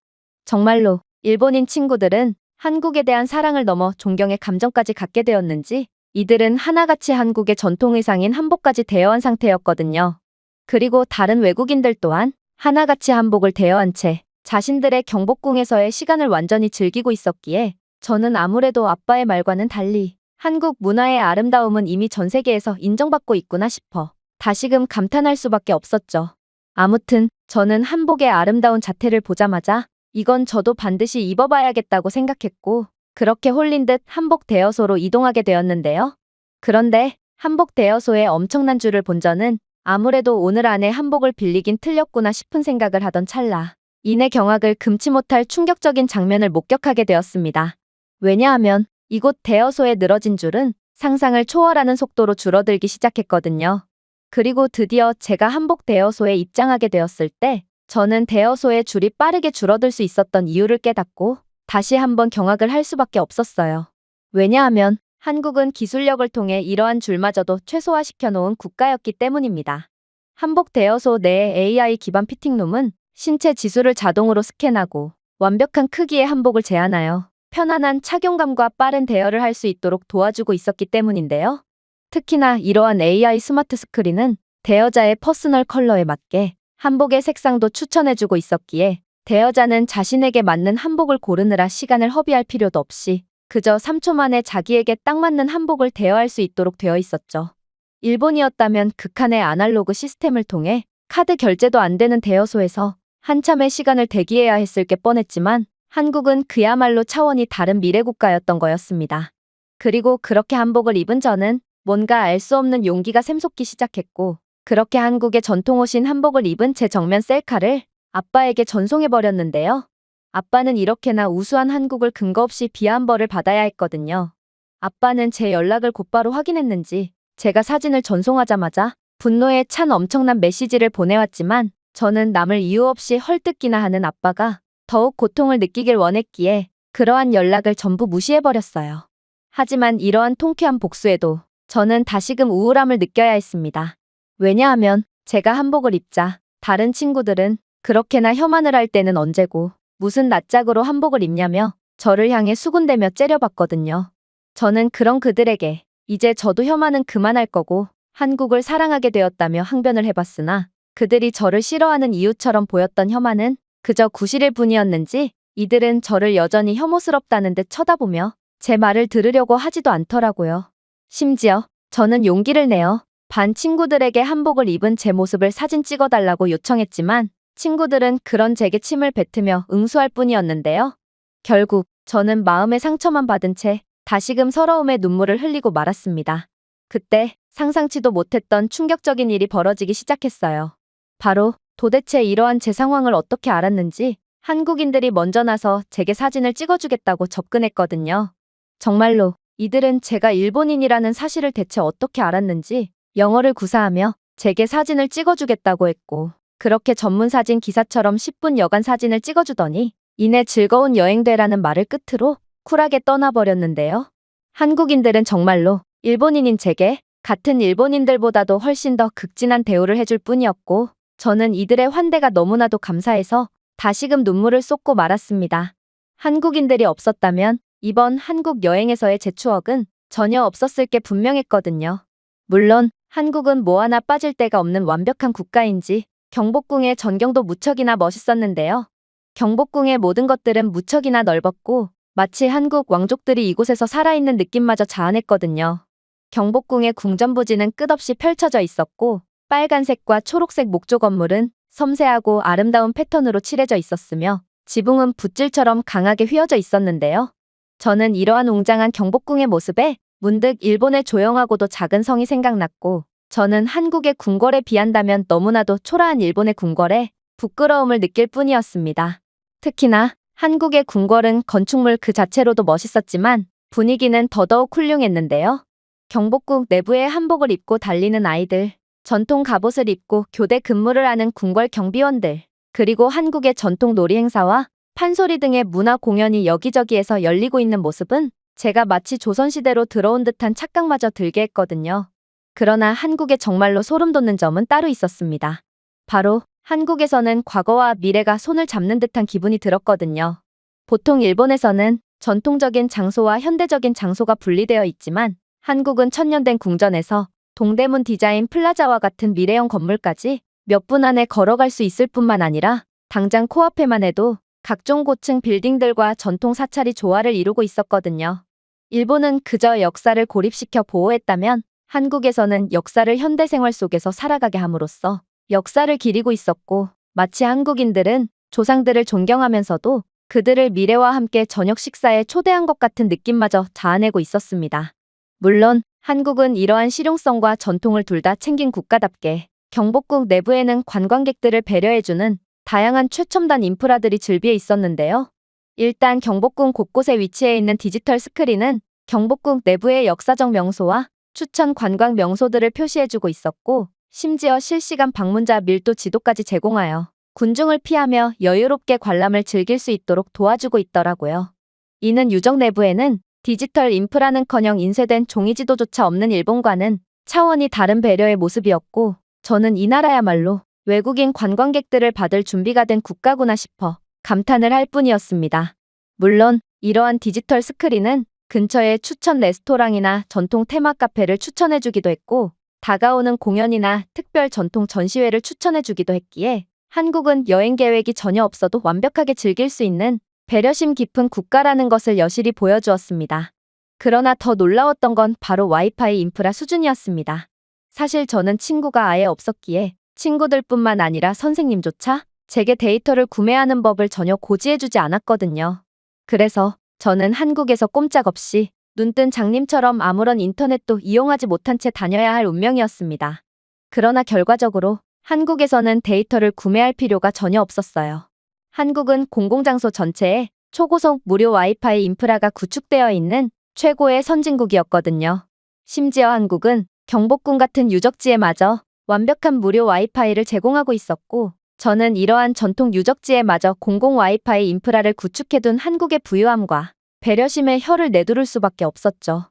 정말로 일본인 친구들은 한국에 대한 사랑을 넘어 존경의 감정까지 갖게 되었는지 이들은 하나같이 한국의 전통 의상인 한복까지 대여한 상태였거든요. 그리고 다른 외국인들 또한 하나같이 한복을 대여한 채 자신들의 경복궁에서의 시간을 완전히 즐기고 있었기에 저는 아무래도 아빠의 말과는 달리 한국 문화의 아름다움은 이미 전 세계에서 인정받고 있구나 싶어 다시금 감탄할 수밖에 없었죠. 아무튼 저는 한복의 아름다운 자태를 보자마자 이건 저도 반드시 입어봐야겠다고 생각했고 그렇게 홀린 듯 한복 대여소로 이동하게 되었는데요. 그런데 한복 대여소에 엄청난 줄을 본 저는 아무래도 오늘 안에 한복을 빌리긴 틀렸구나 싶은 생각을 하던 찰나 이내 경악을 금치 못할 충격적인 장면을 목격하게 되었습니다. 왜냐하면 이곳 대여소에 늘어진 줄은 상상을 초월하는 속도로 줄어들기 시작했거든요. 그리고 드디어 제가 한복 대여소에 입장하게 되었을 때 저는 대여소의 줄이 빠르게 줄어들 수 있었던 이유를 깨닫고 다시 한번 경악을 할 수밖에 없었어요. 왜냐하면 한국은 기술력을 통해 이러한 줄마저도 최소화시켜 놓은 국가였기 때문입니다. 한복 대여소 내의 AI 기반 피팅룸은 신체 지수를 자동으로 스캔하고 완벽한 크기의 한복을 제안하여 편안한 착용감과 빠른 대여를 할 수 있도록 도와주고 있었기 때문인데요. 특히나 이러한 AI 스마트 스크린은 대여자의 퍼스널 컬러에 맞게 한복의 색상도 추천해주고 있었기에 대여자는 자신에게 맞는 한복을 고르느라 시간을 허비할 필요도 없이 그저 3초 만에 자기에게 딱 맞는 한복을 대여할 수 있도록 되어 있었죠. 일본이었다면 극한의 아날로그 시스템을 통해 카드 결제도 안 되는 대여소에서 한참의 시간을 대기해야 했을 게 뻔했지만 한국은 그야말로 차원이 다른 미래 국가였던 거였습니다. 그리고 그렇게 한복을 입은 저는 뭔가 알 수 없는 용기가 샘솟기 시작했고 그렇게 한국의 전통옷인 한복을 입은 제 정면 셀카를 아빠에게 전송해버렸는데요. 아빠는 이렇게나 우수한 한국을 근거 없이 비하한 벌을 받아야 했거든요. 아빠는 제 연락을 곧바로 확인했는지 제가 사진을 전송하자마자 분노에 찬 엄청난 메시지를 보내왔지만 저는 남을 이유 없이 헐뜯기나 하는 아빠가 더욱 고통을 느끼길 원했기에 그러한 연락을 전부 무시해버렸어요. 하지만 이러한 통쾌한 복수에도 저는 다시금 우울함을 느껴야 했습니다. 왜냐하면 제가 한복을 입자 다른 친구들은 그렇게나 혐한을 할 때는 언제고 무슨 낯짝으로 한복을 입냐며 저를 향해 수군대며 째려봤거든요. 저는 그런 그들에게 이제 저도 혐한은 그만할 거고 한국을 사랑하게 되었다며 항변을 해봤으나 그들이 저를 싫어하는 이유처럼 보였던 혐한은 그저 구실일 뿐이었는지 이들은 저를 여전히 혐오스럽다는 듯 쳐다보며 제 말을 들으려고 하지도 않더라고요. 심지어 저는 용기를 내어 반 친구들에게 한복을 입은 제 모습을 사진 찍어달라고 요청했지만 친구들은 그런 제게 침을 뱉으며 응수할 뿐이었는데요. 결국 저는 마음의 상처만 받은 채 다시금 서러움의 눈물을 흘리고 말았습니다. 그때 상상치도 못했던 충격적인 일이 벌어지기 시작했어요. 바로 도대체 이러한 제 상황을 어떻게 알았는지 한국인들이 먼저 나서 제게 사진을 찍어주겠다고 접근했거든요. 정말로 이들은 제가 일본인이라는 사실을 대체 어떻게 알았는지 영어를 구사하며 제게 사진을 찍어주겠다고 했고 그렇게 전문 사진 기사처럼 10분 여간 사진을 찍어주더니 이내 즐거운 여행되라는 말을 끝으로 쿨하게 떠나버렸는데요. 한국인들은 정말로 일본인인 제게 같은 일본인들보다도 훨씬 더 극진한 대우를 해줄 뿐이었고 저는 이들의 환대가 너무나도 감사해서 다시금 눈물을 쏟고 말았습니다. 한국인들이 없었다면 이번 한국 여행에서의 제 추억은 전혀 없었을 게 분명했거든요. 물론 한국은 뭐 하나 빠질 데가 없는 완벽한 국가인지 경복궁의 전경도 무척이나 멋있었는데요. 경복궁의 모든 것들은 무척이나 넓었고 마치 한국 왕족들이 이곳에서 살아있는 느낌마저 자아냈거든요. 경복궁의 궁전부지는 끝없이 펼쳐져 있었고 빨간색과 초록색 목조 건물은 섬세하고 아름다운 패턴으로 칠해져 있었으며 지붕은 붓질처럼 강하게 휘어져 있었는데요. 저는 이러한 웅장한 경복궁의 모습에 문득 일본의 조용하고도 작은 성이 생각났고 저는 한국의 궁궐에 비한다면 너무나도 초라한 일본의 궁궐에 부끄러움을 느낄 뿐이었습니다. 특히나 한국의 궁궐은 건축물 그 자체로도 멋있었지만 분위기는 더더욱 훌륭했는데요. 경복궁 내부에 한복을 입고 달리는 아이들, 전통 갑옷을 입고 교대 근무를 하는 궁궐 경비원들, 그리고 한국의 전통 놀이 행사와 판소리 등의 문화 공연이 여기저기에서 열리고 있는 모습은 제가 마치 조선시대로 들어온 듯한 착각마저 들게 했거든요. 그러나 한국에 정말로 소름 돋는 점은 따로 있었습니다. 바로 한국에서는 과거와 미래가 손을 잡는 듯한 기분이 들었거든요. 보통 일본에서는 전통적인 장소와 현대적인 장소가 분리되어 있지만 한국은 천년된 궁전에서 동대문 디자인 플라자와 같은 미래형 건물까지 몇 분 안에 걸어갈 수 있을 뿐만 아니라 당장 코앞에만 해도 각종 고층 빌딩들과 전통 사찰이 조화를 이루고 있었거든요. 일본은 그저 역사를 고립시켜 보호했다면 한국에서는 역사를 현대생활 속에서 살아가게 함으로써 역사를 기리고 있었고 마치 한국인들은 조상들을 존경하면서도 그들을 미래와 함께 저녁 식사에 초대한 것 같은 느낌마저 자아내고 있었습니다. 물론 한국은 이러한 실용성과 전통을 둘 다 챙긴 국가답게 경복궁 내부에는 관광객들을 배려해주는 다양한 최첨단 인프라들이 즐비해 있었는데요. 일단 경복궁 곳곳에 위치해 있는 디지털 스크린은 경복궁 내부의 역사적 명소와 추천 관광 명소들을 표시해주고 있었고 심지어 실시간 방문자 밀도 지도까지 제공하여 군중을 피하며 여유롭게 관람을 즐길 수 있도록 도와주고 있더라고요. 이는 유적 내부에는 디지털 인프라는커녕 인쇄된 종이지도조차 없는 일본과는 차원이 다른 배려의 모습이었고 저는 이 나라야말로 외국인 관광객들을 받을 준비가 된 국가구나 싶어 감탄을 할 뿐이었습니다. 물론 이러한 디지털 스크린은 근처의 추천 레스토랑이나 전통 테마 카페를 추천해주기도 했고 다가오는 공연이나 특별 전통 전시회를 추천해주기도 했기에 한국은 여행 계획이 전혀 없어도 완벽하게 즐길 수 있는 배려심 깊은 국가라는 것을 여실히 보여주었습니다. 그러나 더 놀라웠던 건 바로 와이파이 인프라 수준이었습니다. 사실 저는 친구가 아예 없었기에 친구들뿐만 아니라 선생님조차 제게 데이터를 구매하는 법을 전혀 고지해주지 않았거든요. 그래서 저는 한국에서 꼼짝없이 눈뜬 장님처럼 아무런 인터넷도 이용하지 못한 채 다녀야 할 운명이었습니다. 그러나 결과적으로 한국에서는 데이터를 구매할 필요가 전혀 없었어요. 한국은 공공장소 전체에 초고속 무료 와이파이 인프라가 구축되어 있는 최고의 선진국이었거든요. 심지어 한국은 경복궁 같은 유적지에마저 완벽한 무료 와이파이를 제공하고 있었고 저는 이러한 전통 유적지에마저 공공 와이파이 인프라를 구축해둔 한국의 부유함과 배려심에 혀를 내두를 수밖에 없었죠.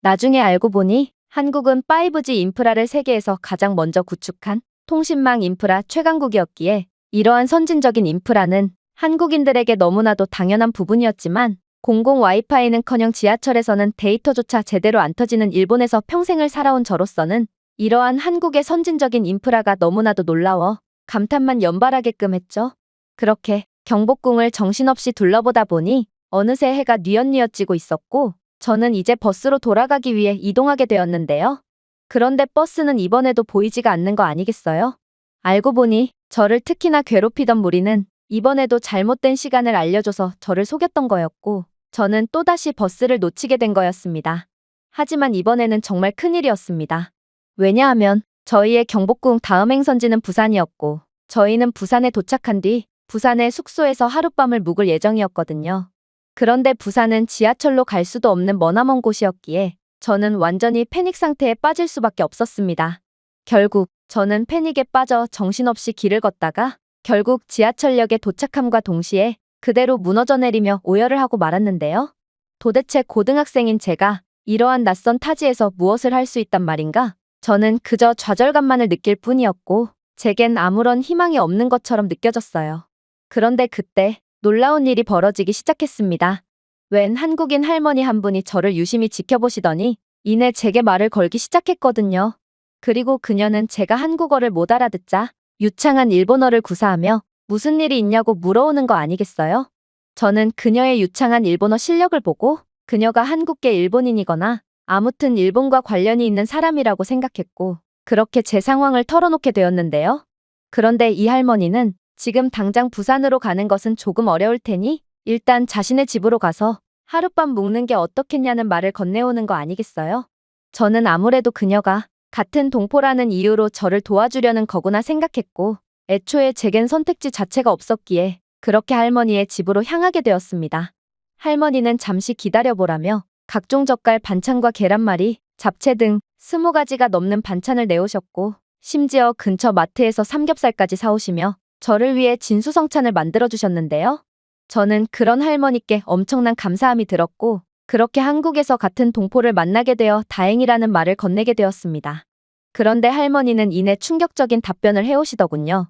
나중에 알고 보니 한국은 5G 인프라를 세계에서 가장 먼저 구축한 통신망 인프라 최강국이었기에 이러한 선진적인 인프라는 한국인들에게 너무나도 당연한 부분이었지만 공공 와이파이는커녕 지하철에서는 데이터조차 제대로 안 터지는 일본에서 평생을 살아온 저로서는 이러한 한국의 선진적인 인프라가 너무나도 놀라워 감탄만 연발하게끔 했죠. 그렇게 경복궁을 정신없이 둘러보다 보니 어느새 해가 뉘엿뉘엿 지고 있었고 저는 이제 버스로 돌아가기 위해 이동하게 되었는데요. 그런데 버스는 이번에도 보이지가 않는 거 아니겠어요? 알고 보니 저를 특히나 괴롭히던 무리는 이번에도 잘못된 시간을 알려줘서 저를 속였던 거였고 저는 또다시 버스를 놓치게 된 거였습니다. 하지만 이번에는 정말 큰일이었습니다. 왜냐하면 저희의 경복궁 다음 행선지는 부산이었고 저희는 부산에 도착한 뒤 부산의 숙소에서 하룻밤을 묵을 예정이었거든요. 그런데 부산은 지하철로 갈 수도 없는 머나먼 곳이었기에 저는 완전히 패닉 상태에 빠질 수밖에 없었습니다. 결국 저는 패닉에 빠져 정신없이 길을 걷다가 결국 지하철역에 도착함과 동시에 그대로 무너져 내리며 오열을 하고 말았는데요. 도대체 고등학생인 제가 이러한 낯선 타지에서 무엇을 할 수 있단 말인가? 저는 그저 좌절감만을 느낄 뿐이었고 제겐 아무런 희망이 없는 것처럼 느껴졌어요. 그런데 그때 놀라운 일이 벌어지기 시작했습니다. 웬 한국인 할머니 한 분이 저를 유심히 지켜보시더니 이내 제게 말을 걸기 시작했거든요. 그리고 그녀는 제가 한국어를 못 알아듣자 유창한 일본어를 구사하며 무슨 일이 있냐고 물어오는 거 아니겠어요? 저는 그녀의 유창한 일본어 실력을 보고 그녀가 한국계 일본인이거나 아무튼 일본과 관련이 있는 사람이라고 생각했고 그렇게 제 상황을 털어놓게 되었는데요. 그런데 이 할머니는 지금 당장 부산으로 가는 것은 조금 어려울 테니 일단 자신의 집으로 가서 하룻밤 묵는 게 어떻겠냐는 말을 건네오는 거 아니겠어요? 저는 아무래도 그녀가 같은 동포라는 이유로 저를 도와주려는 거구나 생각했고 애초에 제겐 선택지 자체가 없었기에 그렇게 할머니의 집으로 향하게 되었습니다. 할머니는 잠시 기다려보라며 각종 젓갈 반찬과 계란말이, 잡채 등 20가지가 넘는 반찬을 내오셨고 심지어 근처 마트에서 삼겹살까지 사오시며 저를 위해 진수성찬을 만들어주셨는데요. 저는 그런 할머니께 엄청난 감사함이 들었고 그렇게 한국에서 같은 동포를 만나게 되어 다행이라는 말을 건네게 되었습니다. 그런데 할머니는 이내 충격적인 답변을 해오시더군요.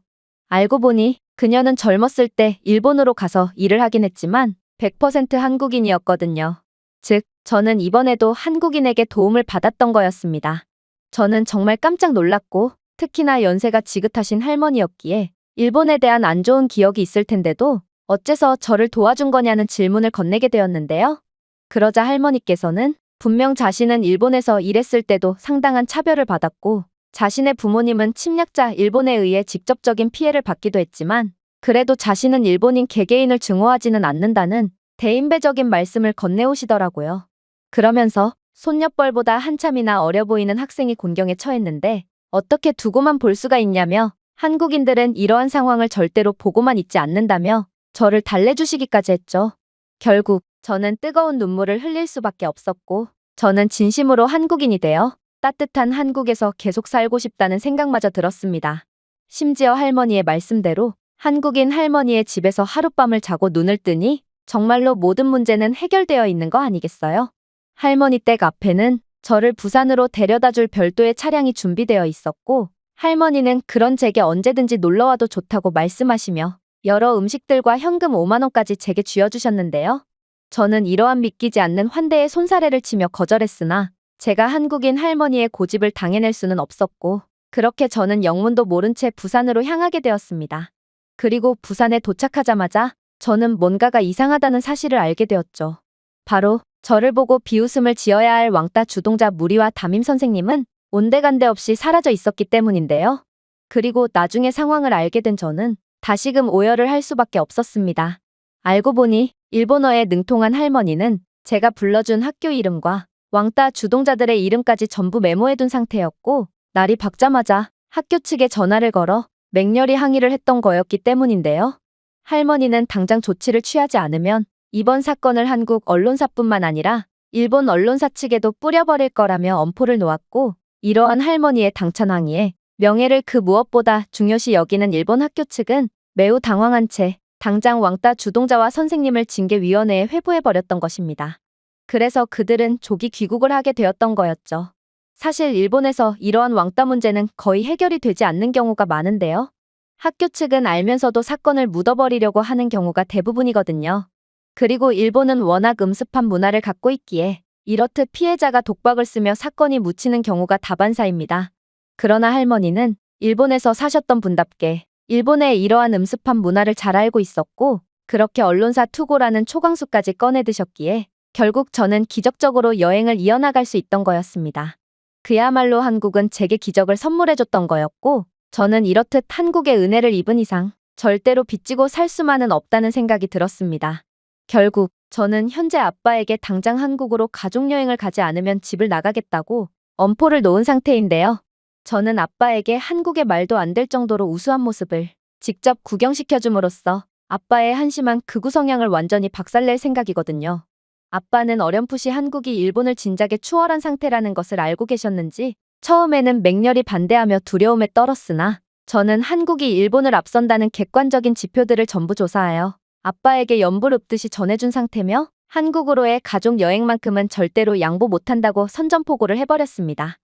알고 보니 그녀는 젊었을 때 일본으로 가서 일을 하긴 했지만 100% 한국인이었거든요. 즉, 저는 이번에도 한국인에게 도움을 받았던 거였습니다. 저는 정말 깜짝 놀랐고 특히나 연세가 지긋하신 할머니였기에 일본에 대한 안 좋은 기억이 있을 텐데도 어째서 저를 도와준 거냐는 질문을 건네게 되었는데요. 그러자 할머니께서는 분명 자신은 일본에서 일했을 때도 상당한 차별을 받았고 자신의 부모님은 침략자 일본에 의해 직접적인 피해를 받기도 했지만 그래도 자신은 일본인 개개인을 증오하지는 않는다는 대인배적인 말씀을 건네오시더라고요. 그러면서 손녀뻘보다 한참이나 어려 보이는 학생이 곤경에 처했는데 어떻게 두고만 볼 수가 있냐며 한국인들은 이러한 상황을 절대로 보고만 있지 않는다며 저를 달래주시기까지 했죠. 결국 저는 뜨거운 눈물을 흘릴 수밖에 없었고 저는 진심으로 한국인이 되어 따뜻한 한국에서 계속 살고 싶다는 생각마저 들었습니다. 심지어 할머니의 말씀대로 한국인 할머니의 집에서 하룻밤을 자고 눈을 뜨니 정말로 모든 문제는 해결되어 있는 거 아니겠어요? 할머니 댁 앞에는 저를 부산으로 데려다줄 별도의 차량이 준비되어 있었고 할머니는 그런 제게 언제든지 놀러와도 좋다고 말씀하시며 여러 음식들과 현금 5만 원까지 제게 쥐어주셨는데요. 저는 이러한 믿기지 않는 환대에 손사래를 치며 거절했으나 제가 한국인 할머니의 고집을 당해낼 수는 없었고 그렇게 저는 영문도 모른 채 부산으로 향하게 되었습니다. 그리고 부산에 도착하자마자 저는 뭔가가 이상하다는 사실을 알게 되었죠. 바로 저를 보고 비웃음을 지어야 할 왕따 주동자 무리와 담임 선생님은 온데간데 없이 사라져 있었기 때문인데요. 그리고 나중에 상황을 알게 된 저는 다시금 오열을 할 수밖에 없었습니다. 알고 보니 일본어에 능통한 할머니는 제가 불러준 학교 이름과 왕따 주동자들의 이름까지 전부 메모해둔 상태였고 날이 밝자마자 학교 측에 전화를 걸어 맹렬히 항의를 했던 거였기 때문인데요. 할머니는 당장 조치를 취하지 않으면 이번 사건을 한국 언론사뿐만 아니라 일본 언론사 측에도 뿌려버릴 거라며 엄포를 놓았고 이러한 할머니의 당찬 항의에 명예를 그 무엇보다 중요시 여기는 일본 학교 측은 매우 당황한 채 당장 왕따 주동자와 선생님을 징계위원회에 회부해버렸던 것입니다. 그래서 그들은 조기 귀국을 하게 되었던 거였죠. 사실 일본에서 이러한 왕따 문제는 거의 해결이 되지 않는 경우가 많은데요. 학교 측은 알면서도 사건을 묻어버리려고 하는 경우가 대부분이거든요. 그리고 일본은 워낙 음습한 문화를 갖고 있기에 이렇듯 피해자가 독박을 쓰며 사건이 묻히는 경우가 다반사입니다. 그러나 할머니는 일본에서 사셨던 분답게 일본의 이러한 음습한 문화를 잘 알고 있었고 그렇게 언론사 투고라는 초강수까지 꺼내드셨기에 결국 저는 기적적으로 여행을 이어나갈 수 있던 거였습니다. 그야말로 한국은 제게 기적을 선물해줬던 거였고 저는 이렇듯 한국의 은혜를 입은 이상 절대로 빚지고 살 수만은 없다는 생각이 들었습니다. 결국 저는 현재 아빠에게 당장 한국으로 가족여행을 가지 않으면 집을 나가겠다고 엄포를 놓은 상태인데요. 저는 아빠에게 한국의 말도 안 될 정도로 우수한 모습을 직접 구경시켜줌으로써 아빠의 한심한 극우 성향을 완전히 박살낼 생각이거든요. 아빠는 어렴풋이 한국이 일본을 진작에 추월한 상태라는 것을 알고 계셨는지 처음에는 맹렬히 반대하며 두려움에 떨었으나 저는 한국이 일본을 앞선다는 객관적인 지표들을 전부 조사하여 아빠에게 연불 읊듯이 전해준 상태며 한국으로의 가족 여행만큼은 절대로 양보 못한다고 선전포고를 해버렸습니다.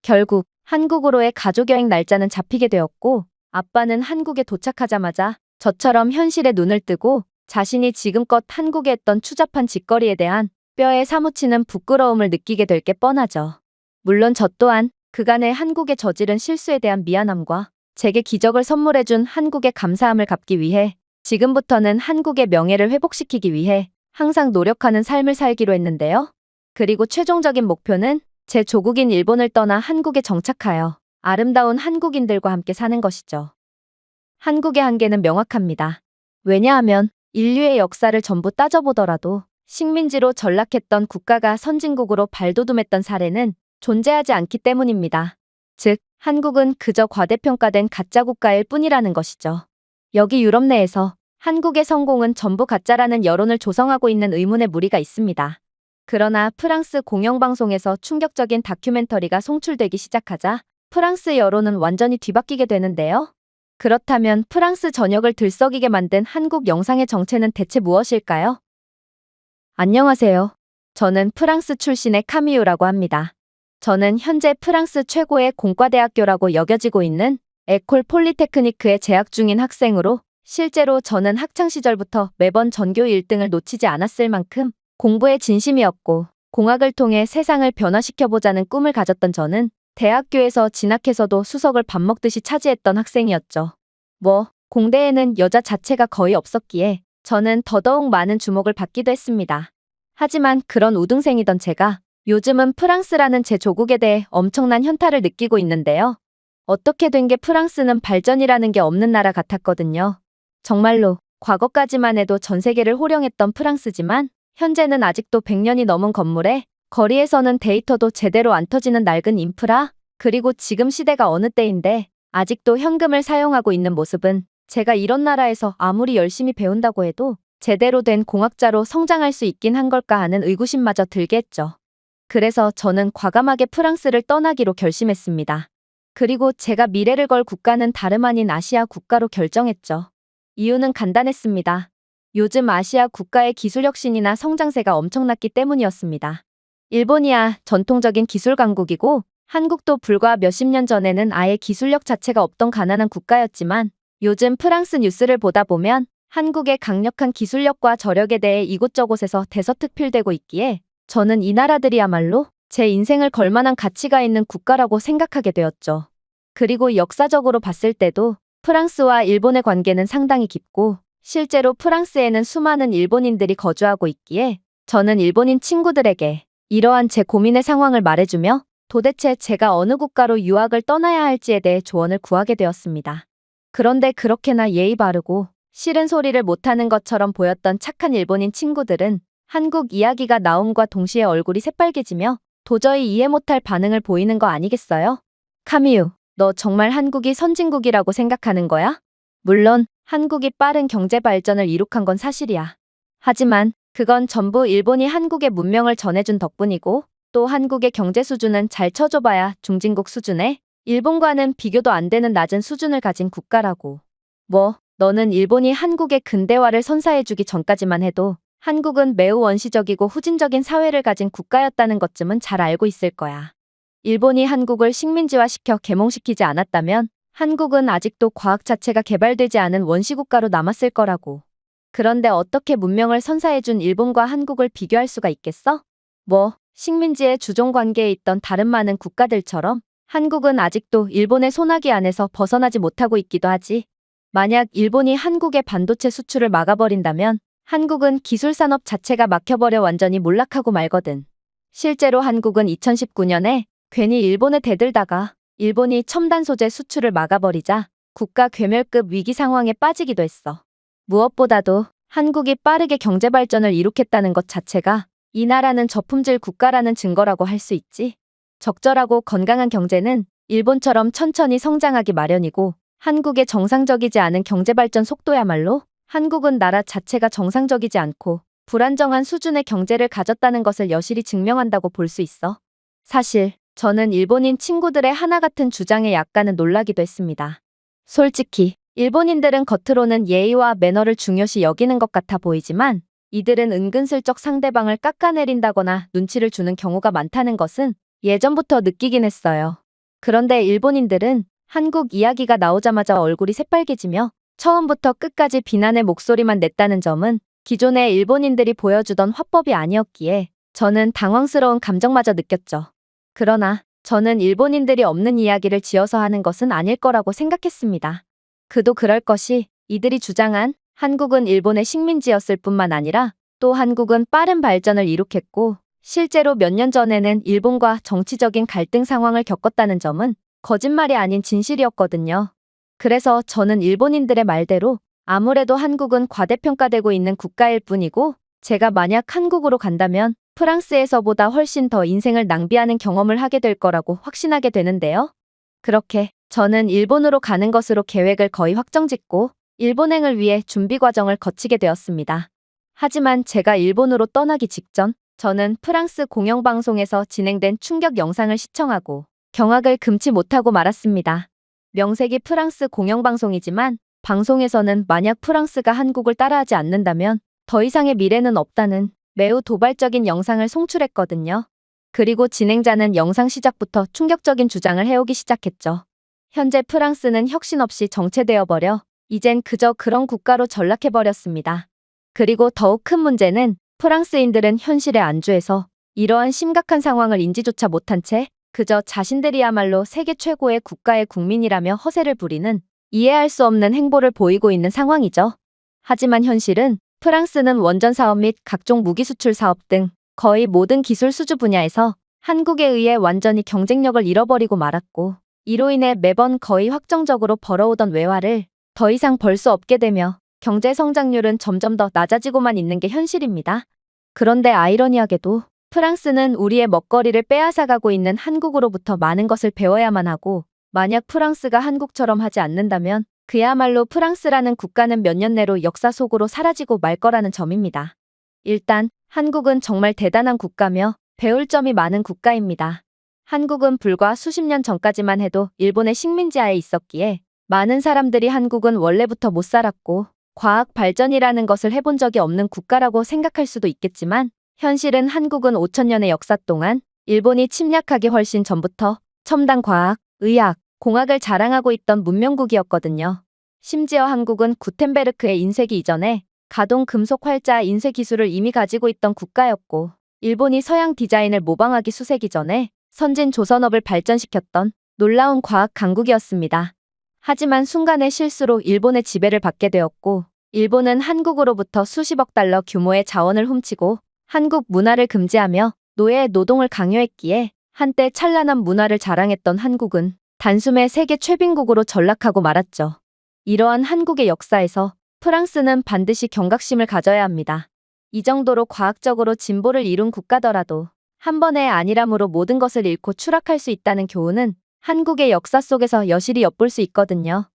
결국 한국으로의 가족여행 날짜는 잡히게 되었고 아빠는 한국에 도착하자마자 저처럼 현실에 눈을 뜨고 자신이 지금껏 한국에 했던 추잡한 짓거리에 대한 뼈에 사무치는 부끄러움을 느끼게 될 게 뻔하죠. 물론 저 또한 그간의 한국에 저지른 실수에 대한 미안함과 제게 기적을 선물해준 한국에 감사함을 갚기 위해 지금부터는 한국의 명예를 회복시키기 위해 항상 노력하는 삶을 살기로 했는데요. 그리고 최종적인 목표는 제 조국인 일본을 떠나 한국에 정착하여 아름다운 한국인들과 함께 사는 것이죠. 한국의 한계는 명확합니다. 왜냐하면 인류의 역사를 전부 따져보더라도 식민지로 전락했던 국가가 선진국으로 발돋움했던 사례는 존재하지 않기 때문입니다. 즉, 한국은 그저 과대평가된 가짜 국가일 뿐이라는 것이죠. 여기 유럽 내에서 한국의 성공은 전부 가짜라는 여론을 조성하고 있는 의문의 무리가 있습니다. 그러나 프랑스 공영방송에서 충격적인 다큐멘터리가 송출되기 시작하자 프랑스 여론은 완전히 뒤바뀌게 되는데요. 그렇다면 프랑스 전역을 들썩이게 만든 한국 영상의 정체는 대체 무엇일까요? 안녕하세요. 저는 프랑스 출신의 카미유라고 합니다. 저는 현재 프랑스 최고의 공과대학교라고 여겨지고 있는 에콜 폴리테크니크에 재학 중인 학생으로 실제로 저는 학창시절부터 매번 전교 1등을 놓치지 않았을 만큼 공부에 진심이었고 공학을 통해 세상을 변화시켜보자는 꿈을 가졌던 저는 대학교에서 진학해서도 수석을 밥 먹듯이 차지했던 학생이었죠. 공대에는 여자 자체가 거의 없었기에 저는 더더욱 많은 주목을 받기도 했습니다. 하지만 그런 우등생이던 제가 요즘은 프랑스라는 제 조국에 대해 엄청난 현타를 느끼고 있는데요. 어떻게 된 게 프랑스는 발전이라는 게 없는 나라 같았거든요. 정말로 과거까지만 해도 전 세계를 호령했던 프랑스지만 현재는 아직도 100년이 넘은 건물에 거리에서는 데이터도 제대로 안 터지는 낡은 인프라, 그리고 지금 시대가 어느 때인데 아직도 현금을 사용하고 있는 모습은 제가 이런 나라에서 아무리 열심히 배운다고 해도 제대로 된 공학자로 성장할 수 있긴 한 걸까 하는 의구심마저 들게 했죠. 그래서 저는 과감하게 프랑스를 떠나기로 결심했습니다. 그리고 제가 미래를 걸 국가는 다름 아닌 아시아 국가로 결정했죠. 이유는 간단했습니다. 요즘 아시아 국가의 기술 혁신이나 성장세가 엄청났기 때문이었습니다. 일본이야 전통적인 기술 강국이고 한국도 불과 몇십 년 전에는 아예 기술력 자체가 없던 가난한 국가였지만 요즘 프랑스 뉴스를 보다 보면 한국의 강력한 기술력과 저력에 대해 이곳저곳에서 대서특필되고 있기에 저는 이 나라들이야말로 제 인생을 걸 만한 가치가 있는 국가라고 생각하게 되었죠. 그리고 역사적으로 봤을 때도 프랑스와 일본의 관계는 상당히 깊고 실제로 프랑스에는 수많은 일본인들이 거주하고 있기에 저는 일본인 친구들에게 이러한 제 고민의 상황을 말해주며 도대체 제가 어느 국가로 유학을 떠나야 할지에 대해 조언을 구하게 되었습니다. 그런데 그렇게나 예의 바르고 싫은 소리를 못하는 것처럼 보였던 착한 일본인 친구들은 한국 이야기가 나옴과 동시에 얼굴이 새빨개지며 도저히 이해 못할 반응을 보이는 거 아니겠어요? 카미유, 너 정말 한국이 선진국이라고 생각하는 거야? 물론 한국이 빠른 경제 발전을 이룩한 건 사실이야. 하지만 그건 전부 일본이 한국의 문명을 전해준 덕분이고 또 한국의 경제 수준은 잘 쳐줘봐야 중진국 수준에 일본과는 비교도 안 되는 낮은 수준을 가진 국가라고. 너는 일본이 한국의 근대화를 선사해주기 전까지만 해도 한국은 매우 원시적이고 후진적인 사회를 가진 국가였다는 것쯤은 잘 알고 있을 거야. 일본이 한국을 식민지화시켜 계몽시키지 않았다면 한국은 아직도 과학 자체가 개발되지 않은 원시국가로 남았을 거라고. 그런데 어떻게 문명을 선사해준 일본과 한국을 비교할 수가 있겠어? 뭐, 식민지의 주종 관계에 있던 다른 많은 국가들처럼 한국은 아직도 일본의 소나기 안에서 벗어나지 못하고 있기도 하지. 만약 일본이 한국의 반도체 수출을 막아버린다면 한국은 기술산업 자체가 막혀버려 완전히 몰락하고 말거든. 실제로 한국은 2019년에 괜히 일본에 대들다가 일본이 첨단 소재 수출을 막아버리자 국가 괴멸급 위기 상황에 빠지기도 했어. 무엇보다도 한국이 빠르게 경제 발전을 이룩했다는 것 자체가 이 나라는 저품질 국가라는 증거라고 할 수 있지. 적절하고 건강한 경제는 일본처럼 천천히 성장하기 마련이고 한국의 정상적이지 않은 경제 발전 속도야말로 한국은 나라 자체가 정상적이지 않고 불안정한 수준의 경제를 가졌다는 것을 여실히 증명한다고 볼 수 있어. 사실 저는 일본인 친구들의 하나 같은 주장에 약간은 놀라기도 했습니다. 솔직히 일본인들은 겉으로는 예의와 매너를 중요시 여기는 것 같아 보이지만 이들은 은근슬쩍 상대방을 깎아내린다거나 눈치를 주는 경우가 많다는 것은 예전부터 느끼긴 했어요. 그런데 일본인들은 한국 이야기가 나오자마자 얼굴이 새빨개지며 처음부터 끝까지 비난의 목소리만 냈다는 점은 기존의 일본인들이 보여주던 화법이 아니었기에 저는 당황스러운 감정마저 느꼈죠. 그러나 저는 일본인들이 없는 이야기를 지어서 하는 것은 아닐 거라고 생각했습니다. 그도 그럴 것이 이들이 주장한 한국은 일본의 식민지였을 뿐만 아니라 또 한국은 빠른 발전을 이룩했고 실제로 몇 년 전에는 일본과 정치적인 갈등 상황을 겪었다는 점은 거짓말이 아닌 진실이었거든요. 그래서 저는 일본인들의 말대로 아무래도 한국은 과대평가되고 있는 국가일 뿐이고 제가 만약 한국으로 간다면 프랑스에서보다 훨씬 더 인생을 낭비하는 경험을 하게 될 거라고 확신하게 되는데요. 그렇게 저는 일본으로 가는 것으로 계획을 거의 확정짓고 일본행을 위해 준비 과정을 거치게 되었습니다. 하지만 제가 일본으로 떠나기 직전 저는 프랑스 공영방송에서 진행된 충격 영상을 시청하고 경악을 금치 못하고 말았습니다. 명색이 프랑스 공영방송이지만 방송에서는 만약 프랑스가 한국을 따라하지 않는다면 더 이상의 미래는 없다는 매우 도발적인 영상을 송출했거든요. 그리고 진행자는 영상 시작부터 충격적인 주장을 해오기 시작했죠. 현재 프랑스는 혁신 없이 정체되어 버려 이젠 그저 그런 국가로 전락해버렸습니다. 그리고 더욱 큰 문제는 프랑스인들은 현실에 안주해서 이러한 심각한 상황을 인지조차 못한 채 그저 자신들이야말로 세계 최고의 국가의 국민이라며 허세를 부리는 이해할 수 없는 행보를 보이고 있는 상황이죠. 하지만 현실은 프랑스는 원전 사업 및 각종 무기 수출 사업 등 거의 모든 기술 수주 분야에서 한국에 의해 완전히 경쟁력을 잃어버리고 말았고 이로 인해 매번 거의 확정적으로 벌어오던 외화를 더 이상 벌 수 없게 되며 경제 성장률은 점점 더 낮아지고만 있는 게 현실입니다. 그런데 아이러니하게도 프랑스는 우리의 먹거리를 빼앗아가고 있는 한국으로부터 많은 것을 배워야만 하고 만약 프랑스가 한국처럼 하지 않는다면 그야말로 프랑스라는 국가는 몇 년 내로 역사 속으로 사라지고 말 거라는 점입니다. 일단 한국은 정말 대단한 국가며 배울 점이 많은 국가입니다. 한국은 불과 수십 년 전까지만 해도 일본의 식민지하에 있었기에 많은 사람들이 한국은 원래부터 못 살았고 과학 발전이라는 것을 해본 적이 없는 국가라고 생각할 수도 있겠지만 현실은 한국은 5천년의 역사 동안 일본이 침략하기 훨씬 전부터 첨단 과학, 의학, 공학을 자랑하고 있던 문명국이었거든요. 심지어 한국은 구텐베르크의 인쇄기 이전에 가동 금속 활자 인쇄 기술을 이미 가지고 있던 국가였고 일본이 서양 디자인을 모방하기 수세기 전에 선진 조선업을 발전시켰던 놀라운 과학 강국이었습니다. 하지만 순간의 실수로 일본의 지배를 받게 되었고 일본은 한국으로부터 수십억 달러 규모의 자원을 훔치고 한국 문화를 금지하며 노예의 노동을 강요했기에 한때 찬란한 문화를 자랑했던 한국은 단숨에 세계 최빈국으로 전락하고 말았죠. 이러한 한국의 역사에서 프랑스는 반드시 경각심을 가져야 합니다. 이 정도로 과학적으로 진보를 이룬 국가더라도 한 번의 안일함으로 모든 것을 잃고 추락할 수 있다는 교훈은 한국의 역사 속에서 여실히 엿볼 수 있거든요.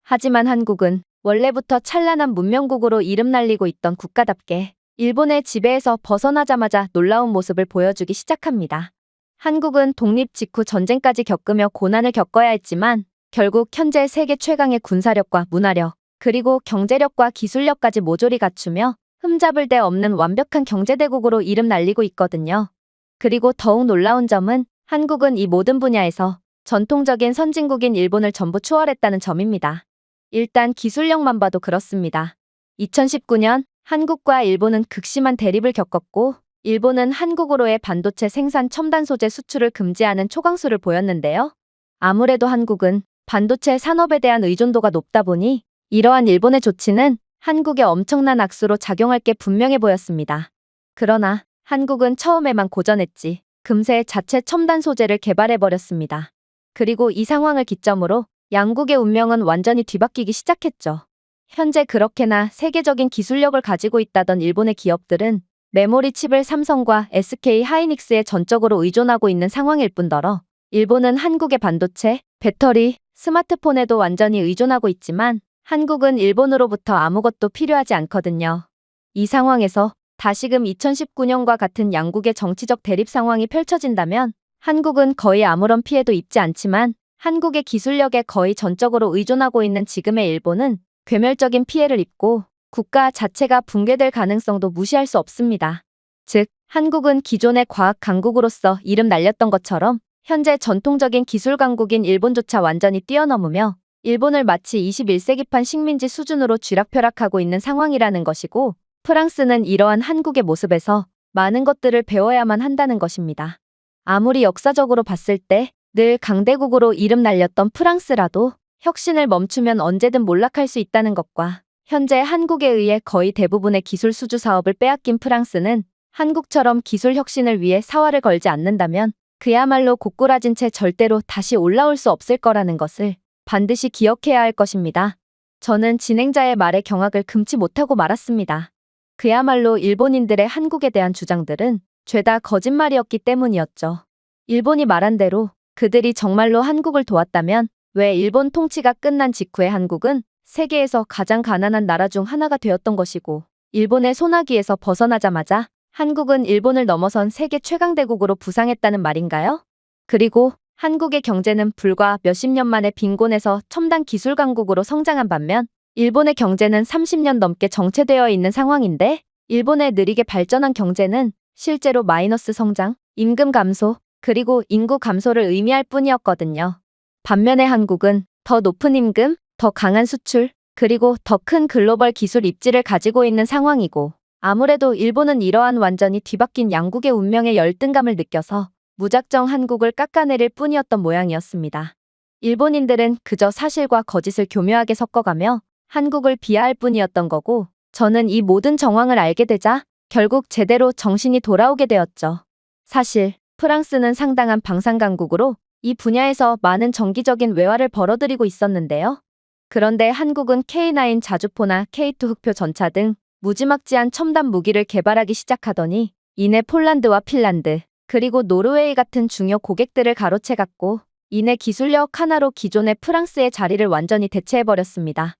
하지만 한국은 원래부터 찬란한 문명국으로 이름 날리고 있던 국가답게 일본의 지배에서 벗어나자마자 놀라운 모습을 보여주기 시작합니다. 한국은 독립 직후 전쟁까지 겪으며 고난을 겪어야 했지만 결국 현재 세계 최강의 군사력과 문화력, 그리고 경제력과 기술력까지 모조리 갖추며 흠잡을 데 없는 완벽한 경제대국으로 이름 날리고 있거든요. 그리고 더욱 놀라운 점은 한국은 이 모든 분야에서 전통적인 선진국인 일본을 전부 추월했다는 점입니다. 일단 기술력만 봐도 그렇습니다. 2019년 한국과 일본은 극심한 대립을 겪었고 일본은 한국으로의 반도체 생산 첨단 소재 수출을 금지하는 초강수를 보였는데요. 아무래도 한국은 반도체 산업에 대한 의존도가 높다 보니 이러한 일본의 조치는 한국에 엄청난 악수로 작용할 게 분명해 보였습니다. 그러나 한국은 처음에만 고전했지 금세 자체 첨단 소재를 개발해버렸습니다. 그리고 이 상황을 기점으로 양국의 운명은 완전히 뒤바뀌기 시작했죠. 현재 그렇게나 세계적인 기술력을 가지고 있다던 일본의 기업들은 메모리 칩을 삼성과 SK 하이닉스에 전적으로 의존하고 있는 상황일 뿐더러 일본은 한국의 반도체, 배터리, 스마트폰에도 완전히 의존하고 있지만 한국은 일본으로부터 아무것도 필요하지 않거든요. 이 상황에서 다시금 2019년과 같은 양국의 정치적 대립 상황이 펼쳐진다면 한국은 거의 아무런 피해도 입지 않지만 한국의 기술력에 거의 전적으로 의존하고 있는 지금의 일본은 괴멸적인 피해를 입고 국가 자체가 붕괴될 가능성도 무시할 수 없습니다. 즉, 한국은 기존의 과학 강국으로서 이름 날렸던 것처럼 현재 전통적인 기술 강국인 일본조차 완전히 뛰어넘으며 일본을 마치 21세기판 식민지 수준으로 쥐락펴락하고 있는 상황이라는 것이고 프랑스는 이러한 한국의 모습에서 많은 것들을 배워야만 한다는 것입니다. 아무리 역사적으로 봤을 때 늘 강대국으로 이름 날렸던 프랑스라도 혁신을 멈추면 언제든 몰락할 수 있다는 것과 현재 한국에 의해 거의 대부분의 기술 수주 사업을 빼앗긴 프랑스는 한국처럼 기술 혁신을 위해 사활을 걸지 않는다면 그야말로 고꾸라진 채 절대로 다시 올라올 수 없을 거라는 것을 반드시 기억해야 할 것입니다. 저는 진행자의 말에 경악을 금치 못하고 말았습니다. 그야말로 일본인들의 한국에 대한 주장들은 죄다 거짓말이었기 때문이었죠. 일본이 말한 대로 그들이 정말로 한국을 도왔다면 왜 일본 통치가 끝난 직후에 한국은 세계에서 가장 가난한 나라 중 하나가 되었던 것이고 일본의 소나기에서 벗어나자마자 한국은 일본을 넘어선 세계 최강대국으로 부상했다는 말인가요? 그리고 한국의 경제는 불과 몇십 년 만에 빈곤에서 첨단 기술 강국으로 성장한 반면 일본의 경제는 30년 넘게 정체되어 있는 상황인데 일본의 느리게 발전한 경제는 실제로 마이너스 성장, 임금 감소, 그리고 인구 감소를 의미할 뿐이었거든요. 반면에 한국은 더 높은 임금, 더 강한 수출, 그리고 더 큰 글로벌 기술 입지를 가지고 있는 상황이고 아무래도 일본은 이러한 완전히 뒤바뀐 양국의 운명의 열등감을 느껴서 무작정 한국을 깎아내릴 뿐이었던 모양이었습니다. 일본인들은 그저 사실과 거짓을 교묘하게 섞어가며 한국을 비하할 뿐이었던 거고 저는 이 모든 정황을 알게 되자 결국 제대로 정신이 돌아오게 되었죠. 사실 프랑스는 상당한 방산강국으로 이 분야에서 많은 정기적인 외화를 벌어들이고 있었는데요. 그런데 한국은 K9 자주포나 K2 흑표 전차 등 무지막지한 첨단 무기를 개발하기 시작하더니 이내 폴란드와 핀란드, 그리고 노르웨이 같은 중요 고객들을 가로채갔고 이내 기술력 하나로 기존의 프랑스의 자리를 완전히 대체해버렸습니다.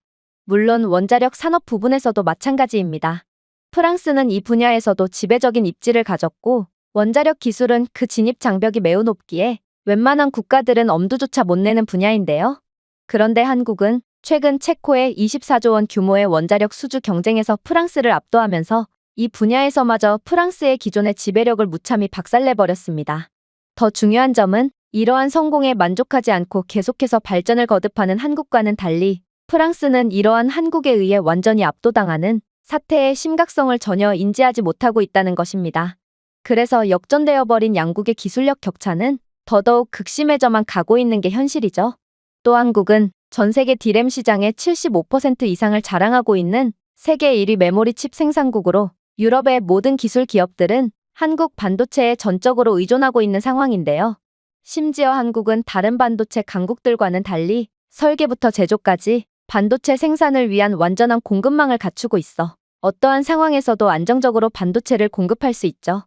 물론 원자력 산업 부분에서도 마찬가지입니다. 프랑스는 이 분야에서도 지배적인 입지를 가졌고 원자력 기술은 그 진입 장벽이 매우 높기에 웬만한 국가들은 엄두조차 못 내는 분야인데요. 그런데 한국은 최근 체코의 24조 원 규모의 원자력 수주 경쟁에서 프랑스를 압도하면서 이 분야에서마저 프랑스의 기존의 지배력을 무참히 박살내버렸습니다. 더 중요한 점은 이러한 성공에 만족하지 않고 계속해서 발전을 거듭하는 한국과는 달리 프랑스는 이러한 한국에 의해 완전히 압도당하는 사태의 심각성을 전혀 인지하지 못하고 있다는 것입니다. 그래서 역전되어 버린 양국의 기술력 격차는 더더욱 극심해져만 가고 있는 게 현실이죠. 또 한국은 전 세계 D램 시장의 75% 이상을 자랑하고 있는 세계 1위 메모리 칩 생산국으로 유럽의 모든 기술 기업들은 한국 반도체에 전적으로 의존하고 있는 상황인데요. 심지어 한국은 다른 반도체 강국들과는 달리 설계부터 제조까지 반도체 생산을 위한 완전한 공급망을 갖추고 있어 어떠한 상황에서도 안정적으로 반도체를 공급할 수 있죠.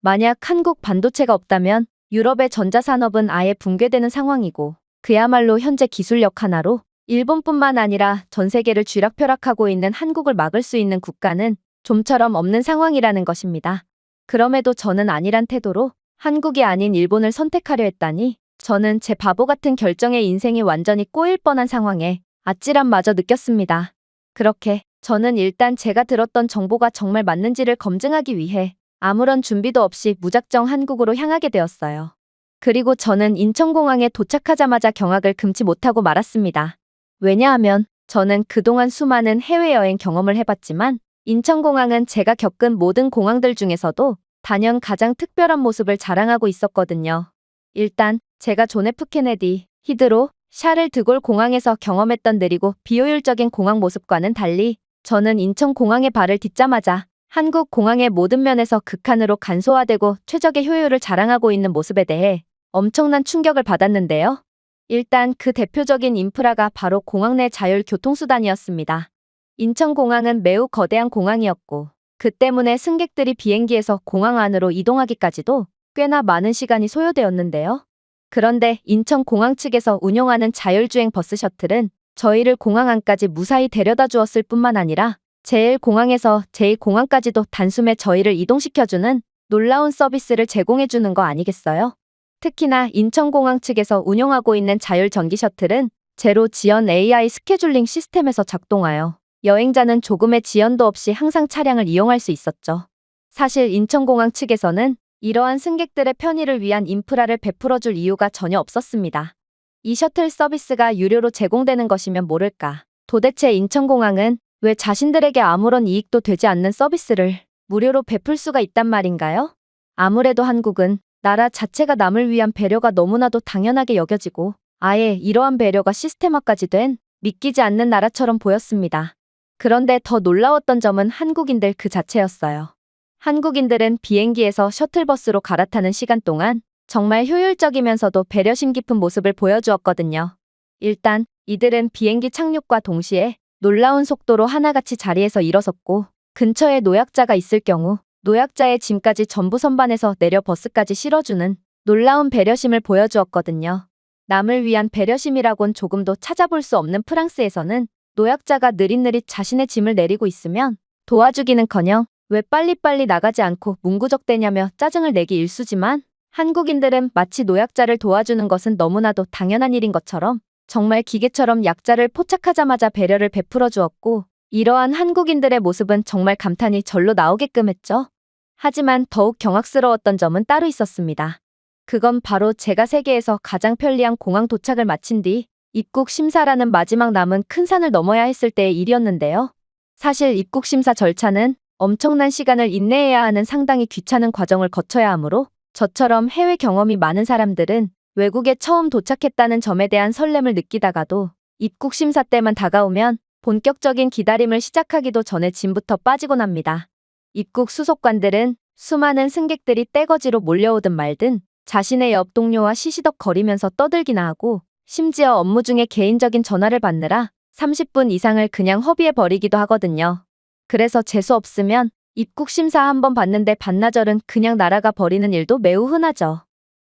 만약 한국 반도체가 없다면 유럽의 전자산업은 아예 붕괴되는 상황이고 그야말로 현재 기술력 하나로 일본뿐만 아니라 전 세계를 쥐락펴락하고 있는 한국을 막을 수 있는 국가는 좀처럼 없는 상황이라는 것입니다. 그럼에도 저는 아니란 태도로 한국이 아닌 일본을 선택하려 했다니 저는 제 바보 같은 결정에 인생이 완전히 꼬일 뻔한 상황에 아찔함마저 느꼈습니다. 그렇게 저는 일단 제가 들었던 정보가 정말 맞는지를 검증하기 위해 아무런 준비도 없이 무작정 한국으로 향하게 되었어요. 그리고 저는 인천공항에 도착하자마자 경악을 금치 못하고 말았습니다. 왜냐하면 저는 그동안 수많은 해외여행 경험을 해봤지만 인천공항은 제가 겪은 모든 공항들 중에서도 단연 가장 특별한 모습을 자랑하고 있었거든요. 일단 제가 존 F 케네디, 히드로, 샤를 드골 공항에서 경험했던 느리고 비효율적인 공항 모습과는 달리 저는 인천공항에 발을 딛자마자 한국 공항의 모든 면에서 극한으로 간소화되고 최적의 효율을 자랑하고 있는 모습에 대해 엄청난 충격을 받았는데요. 일단 그 대표적인 인프라가 바로 공항 내 자율 교통수단이었습니다. 인천공항은 매우 거대한 공항이었고 그 때문에 승객들이 비행기에서 공항 안으로 이동하기까지도 꽤나 많은 시간이 소요되었는데요. 그런데 인천공항 측에서 운영하는 자율주행 버스 셔틀은 저희를 공항 안까지 무사히 데려다 주었을 뿐만 아니라 제1공항에서 제2공항까지도 단숨에 저희를 이동시켜주는 놀라운 서비스를 제공해주는 거 아니겠어요? 특히나 인천공항 측에서 운영하고 있는 자율 전기 셔틀은 제로 지연 AI 스케줄링 시스템에서 작동하여 여행자는 조금의 지연도 없이 항상 차량을 이용할 수 있었죠. 사실 인천공항 측에서는 이러한 승객들의 편의를 위한 인프라를 베풀어줄 이유가 전혀 없었습니다. 이 셔틀 서비스가 유료로 제공되는 것이면 모를까. 도대체 인천공항은 왜 자신들에게 아무런 이익도 되지 않는 서비스를 무료로 베풀 수가 있단 말인가요? 아무래도 한국은 나라 자체가 남을 위한 배려가 너무나도 당연하게 여겨지고 아예 이러한 배려가 시스템화까지 된 믿기지 않는 나라처럼 보였습니다. 그런데 더 놀라웠던 점은 한국인들 그 자체였어요. 한국인들은 비행기에서 셔틀버스로 갈아타는 시간 동안 정말 효율적이면서도 배려심 깊은 모습을 보여주었거든요. 일단 이들은 비행기 착륙과 동시에 놀라운 속도로 하나같이 자리에서 일어섰고 근처에 노약자가 있을 경우 노약자의 짐까지 전부 선반에서 내려 버스까지 실어주는 놀라운 배려심을 보여주었거든요. 남을 위한 배려심이라곤 조금도 찾아볼 수 없는 프랑스에서는 노약자가 느릿느릿 자신의 짐을 내리고 있으면 도와주기는커녕 왜 빨리빨리 나가지 않고 문구적대냐며 짜증을 내기 일쑤지만 한국인들은 마치 노약자를 도와주는 것은 너무나도 당연한 일인 것처럼 정말 기계처럼 약자를 포착하자마자 배려를 베풀어 주었고 이러한 한국인들의 모습은 정말 감탄이 절로 나오게끔 했죠. 하지만 더욱 경악스러웠던 점은 따로 있었습니다. 그건 바로 제가 세계에서 가장 편리한 공항 도착을 마친 뒤 입국 심사라는 마지막 남은 큰 산을 넘어야 했을 때의 일이었는데요. 사실 입국 심사 절차는 엄청난 시간을 인내해야 하는 상당히 귀찮은 과정을 거쳐야 하므로 저처럼 해외 경험이 많은 사람들은 외국에 처음 도착했다는 점에 대한 설렘을 느끼다가도 입국 심사 때만 다가오면 본격적인 기다림을 시작하기도 전에 짐부터 빠지곤 합니다. 입국 수속관들은 수많은 승객들이 떼거지로 몰려오든 말든 자신의 옆 동료와 시시덕거리면서 떠들기나 하고 심지어 업무 중에 개인적인 전화를 받느라 30분 이상을 그냥 허비해버리기도 하거든요. 그래서 재수 없으면 입국 심사 한번 봤는데 반나절은 그냥 날아가 버리는 일도 매우 흔하죠.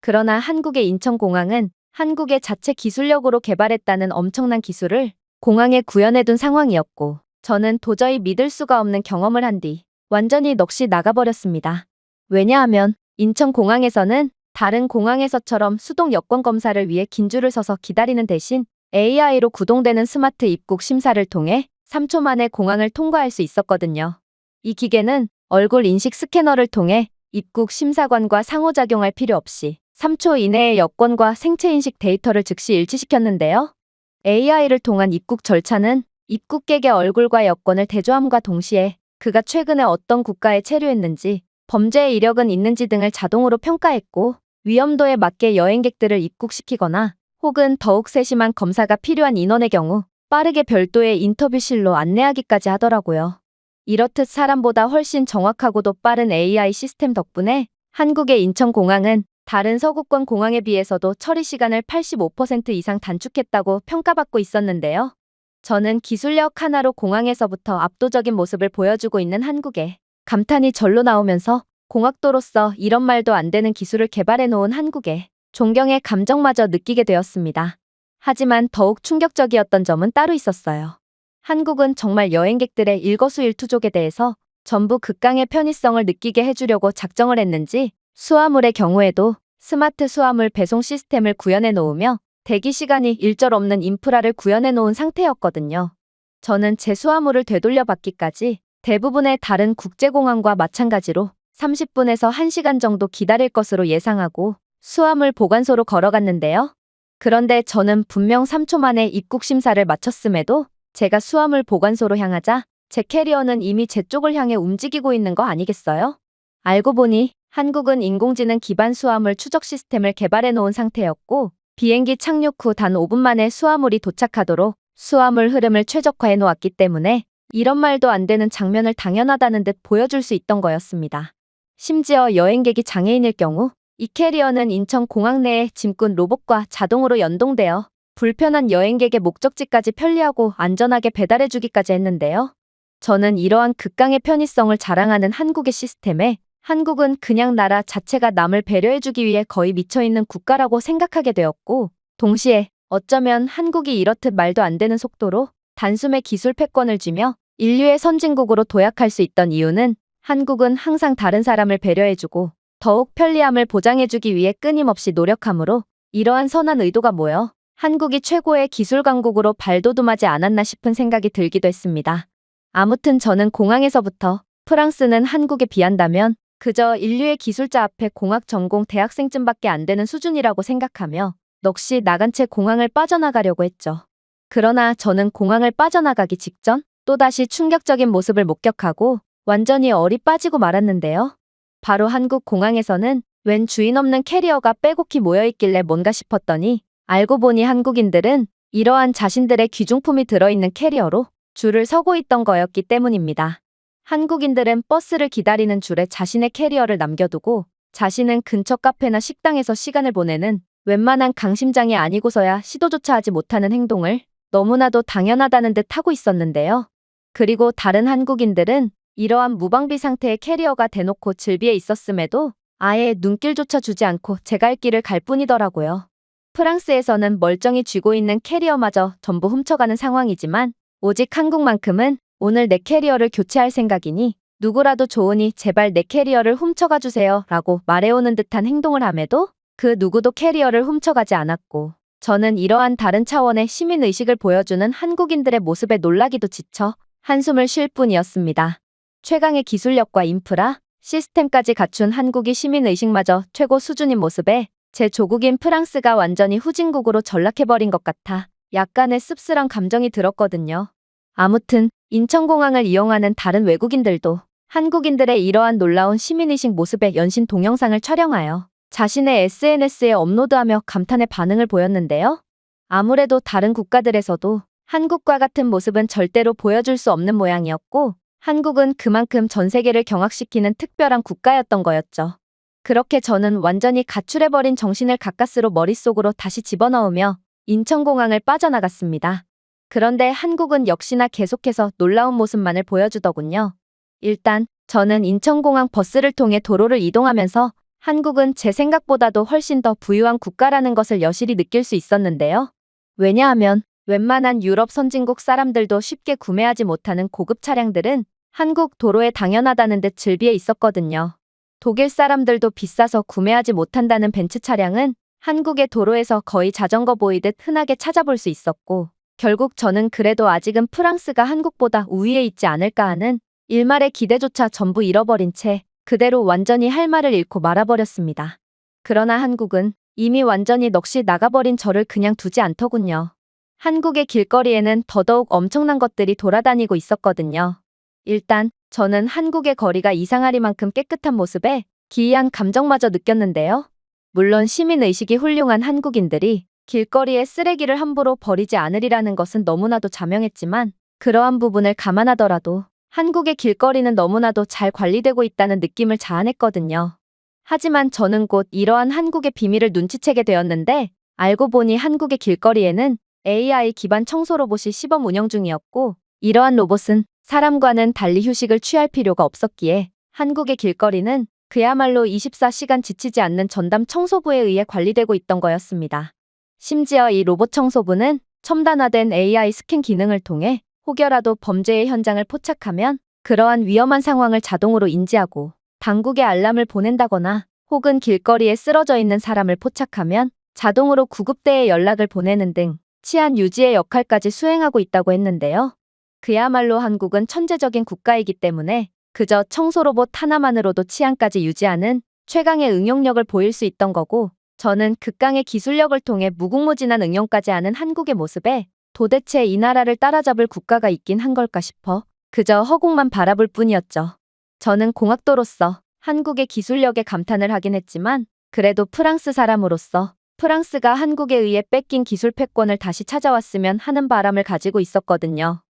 그러나 한국의 인천공항은 한국의 자체 기술력으로 개발했다는 엄청난 기술을 공항에 구현해둔 상황이었고 저는 도저히 믿을 수가 없는 경험을 한 뒤 완전히 넋이 나가버렸습니다. 왜냐하면 인천공항에서는 다른 공항에서처럼 수동 여권 검사를 위해 긴 줄을 서서 기다리는 대신 AI로 구동되는 스마트 입국 심사를 통해 3초 만에 공항을 통과할 수 있었거든요. 이 기계는 얼굴 인식 스캐너를 통해 입국 심사관과 상호작용할 필요 없이 3초 이내에 여권과 생체 인식 데이터를 즉시 일치시켰는데요. AI를 통한 입국 절차는 입국객의 얼굴과 여권을 대조함과 동시에 그가 최근에 어떤 국가에 체류했는지, 범죄의 이력은 있는지 등을 자동으로 평가했고 위험도에 맞게 여행객들을 입국시키거나 혹은 더욱 세심한 검사가 필요한 인원의 경우 빠르게 별도의 인터뷰실로 안내하기까지 하더라고요. 이렇듯 사람보다 훨씬 정확하고도 빠른 AI 시스템 덕분에 한국의 인천공항은 다른 서구권 공항에 비해서도 처리 시간을 85% 이상 단축했다고 평가받고 있었는데요. 저는 기술력 하나로 공항에서부터 압도적인 모습을 보여주고 있는 한국에 감탄이 절로 나오면서 공학도로서 이런 말도 안 되는 기술을 개발해 놓은 한국에 존경의 감정마저 느끼게 되었습니다. 하지만 더욱 충격적이었던 점은 따로 있었어요. 한국은 정말 여행객들의 일거수일투족에 대해서 전부 극강의 편의성을 느끼게 해주려고 작정을 했는지 수화물의 경우에도 스마트 수화물 배송 시스템을 구현해 놓으며 대기 시간이 일절 없는 인프라를 구현해 놓은 상태였거든요. 저는 제 수화물을 되돌려받기까지 대부분의 다른 국제공항과 마찬가지로 30분에서 1시간 정도 기다릴 것으로 예상하고 수화물 보관소로 걸어갔는데요. 그런데 저는 분명 3초 만에 입국 심사를 마쳤음에도 제가 수화물 보관소로 향하자 제 캐리어는 이미 제 쪽을 향해 움직이고 있는 거 아니겠어요? 알고 보니 한국은 인공지능 기반 수화물 추적 시스템을 개발해 놓은 상태였고 비행기 착륙 후 단 5분 만에 수화물이 도착하도록 수화물 흐름을 최적화해 놓았기 때문에 이런 말도 안 되는 장면을 당연하다는 듯 보여줄 수 있던 거였습니다. 심지어 여행객이 장애인일 경우 이 캐리어는 인천공항 내의 짐꾼 로봇과 자동으로 연동되어 불편한 여행객의 목적지까지 편리하고 안전하게 배달해주기까지 했는데요. 저는 이러한 극강의 편의성을 자랑하는 한국의 시스템에 한국은 그냥 나라 자체가 남을 배려해주기 위해 거의 미쳐있는 국가라고 생각하게 되었고, 동시에 어쩌면 한국이 이렇듯 말도 안 되는 속도로 단숨에 기술 패권을 쥐며 인류의 선진국으로 도약할 수 있던 이유는 한국은 항상 다른 사람을 배려해주고 더욱 편리함을 보장해주기 위해 끊임없이 노력하므로 이러한 선한 의도가 모여 한국이 최고의 기술 강국으로 발돋움하지 않았나 싶은 생각이 들기도 했습니다. 아무튼 저는 공항에서부터 프랑스는 한국에 비한다면 그저 인류의 기술자 앞에 공학 전공 대학생쯤밖에 안 되는 수준이라고 생각하며 넋이 나간 채 공항을 빠져나가려고 했죠. 그러나 저는 공항을 빠져나가기 직전 또다시 충격적인 모습을 목격하고 완전히 얼이 빠지고 말았는데요. 바로 한국 공항에서는 웬 주인 없는 캐리어가 빼곡히 모여있길래 뭔가 싶었더니 알고 보니 한국인들은 이러한 자신들의 귀중품이 들어있는 캐리어로 줄을 서고 있던 거였기 때문입니다. 한국인들은 버스를 기다리는 줄에 자신의 캐리어를 남겨두고 자신은 근처 카페나 식당에서 시간을 보내는 웬만한 강심장이 아니고서야 시도조차 하지 못하는 행동을 너무나도 당연하다는 듯 하고 있었는데요. 그리고 다른 한국인들은 이러한 무방비 상태의 캐리어가 대놓고 질비해 있었음에도 아예 눈길조차 주지 않고 제 갈 길을 갈 뿐이더라고요. 프랑스에서는 멀쩡히 쥐고 있는 캐리어마저 전부 훔쳐가는 상황이지만 오직 한국만큼은 오늘 내 캐리어를 교체할 생각이니 누구라도 좋으니 제발 내 캐리어를 훔쳐가 주세요 라고 말해오는 듯한 행동을 함에도 그 누구도 캐리어를 훔쳐가지 않았고 저는 이러한 다른 차원의 시민의식을 보여주는 한국인들의 모습에 놀라기도 지쳐 한숨을 쉴 뿐이었습니다. 최강의 기술력과 인프라, 시스템까지 갖춘 한국이 시민의식마저 최고 수준인 모습에 제 조국인 프랑스가 완전히 후진국으로 전락해버린 것 같아 약간의 씁쓸한 감정이 들었거든요. 아무튼 인천공항을 이용하는 다른 외국인들도 한국인들의 이러한 놀라운 시민의식 모습의 연신 동영상을 촬영하여 자신의 SNS에 업로드하며 감탄의 반응을 보였는데요. 아무래도 다른 국가들에서도 한국과 같은 모습은 절대로 보여줄 수 없는 모양이었고 한국은 그만큼 전 세계를 경악시키는 특별한 국가였던 거였죠. 그렇게 저는 완전히 가출해버린 정신을 가까스로 머릿속으로 다시 집어넣으며 인천공항을 빠져나갔습니다. 그런데 한국은 역시나 계속해서 놀라운 모습만을 보여주더군요. 일단 저는 인천공항 버스를 통해 도로를 이동하면서 한국은 제 생각보다도 훨씬 더 부유한 국가라는 것을 여실히 느낄 수 있었는데요. 왜냐하면 웬만한 유럽 선진국 사람들도 쉽게 구매하지 못하는 고급 차량들은 한국 도로에 당연하다는 듯 즐비해 있었거든요. 독일 사람들도 비싸서 구매하지 못한다는 벤츠 차량은 한국의 도로에서 거의 자전거 보이듯 흔하게 찾아볼 수 있었고 결국 저는 그래도 아직은 프랑스가 한국보다 우위에 있지 않을까 하는 일말의 기대조차 전부 잃어버린 채 그대로 완전히 할 말을 잃고 말아버렸습니다. 그러나 한국은 이미 완전히 넋이 나가버린 저를 그냥 두지 않더군요. 한국의 길거리에는 더더욱 엄청난 것들이 돌아다니고 있었거든요. 일단 저는 한국의 거리가 이상하리만큼 깨끗한 모습에 기이한 감정마저 느꼈는데요. 물론 시민의식이 훌륭한 한국인들이 길거리에 쓰레기를 함부로 버리지 않으리라는 것은 너무나도 자명했지만 그러한 부분을 감안하더라도 한국의 길거리는 너무나도 잘 관리되고 있다는 느낌을 자아냈거든요. 하지만 저는 곧 이러한 한국의 비밀을 눈치채게 되었는데 알고 보니 한국의 길거리에는 AI 기반 청소 로봇이 시범 운영 중이었고 이러한 로봇은 사람과는 달리 휴식을 취할 필요가 없었기에 한국의 길거리는 그야말로 24시간 지치지 않는 전담 청소부에 의해 관리되고 있던 거였습니다. 심지어 이 로봇 청소부는 첨단화된 AI 스캔 기능을 통해 혹여라도 범죄의 현장을 포착하면 그러한 위험한 상황을 자동으로 인지하고 당국에 알람을 보낸다거나 혹은 길거리에 쓰러져 있는 사람을 포착하면 자동으로 구급대에 연락을 보내는 등 치안 유지의 역할까지 수행하고 있다고 했는데요. 그야말로 한국은 천재적인 국가이기 때문에 그저 청소 로봇 하나만으로도 치안까지 유지하는 최강의 응용력을 보일 수 있던 거고, 저는 극강의 기술력을 통해 무궁무진한 응용까지 하는 한국의 모습에 도대체 이 나라를 따라잡을 국가가 있긴 한 걸까 싶어 그저 허공만 바라볼 뿐이었죠. 저는 공학도로서 한국의 기술력에 감탄을 하긴 했지만, 그래도 프랑스 사람으로서 프랑스가 한국에 의해 뺏긴 기술 패권을 다시 찾아왔으면 하는 바람을 가지고 있었거든요.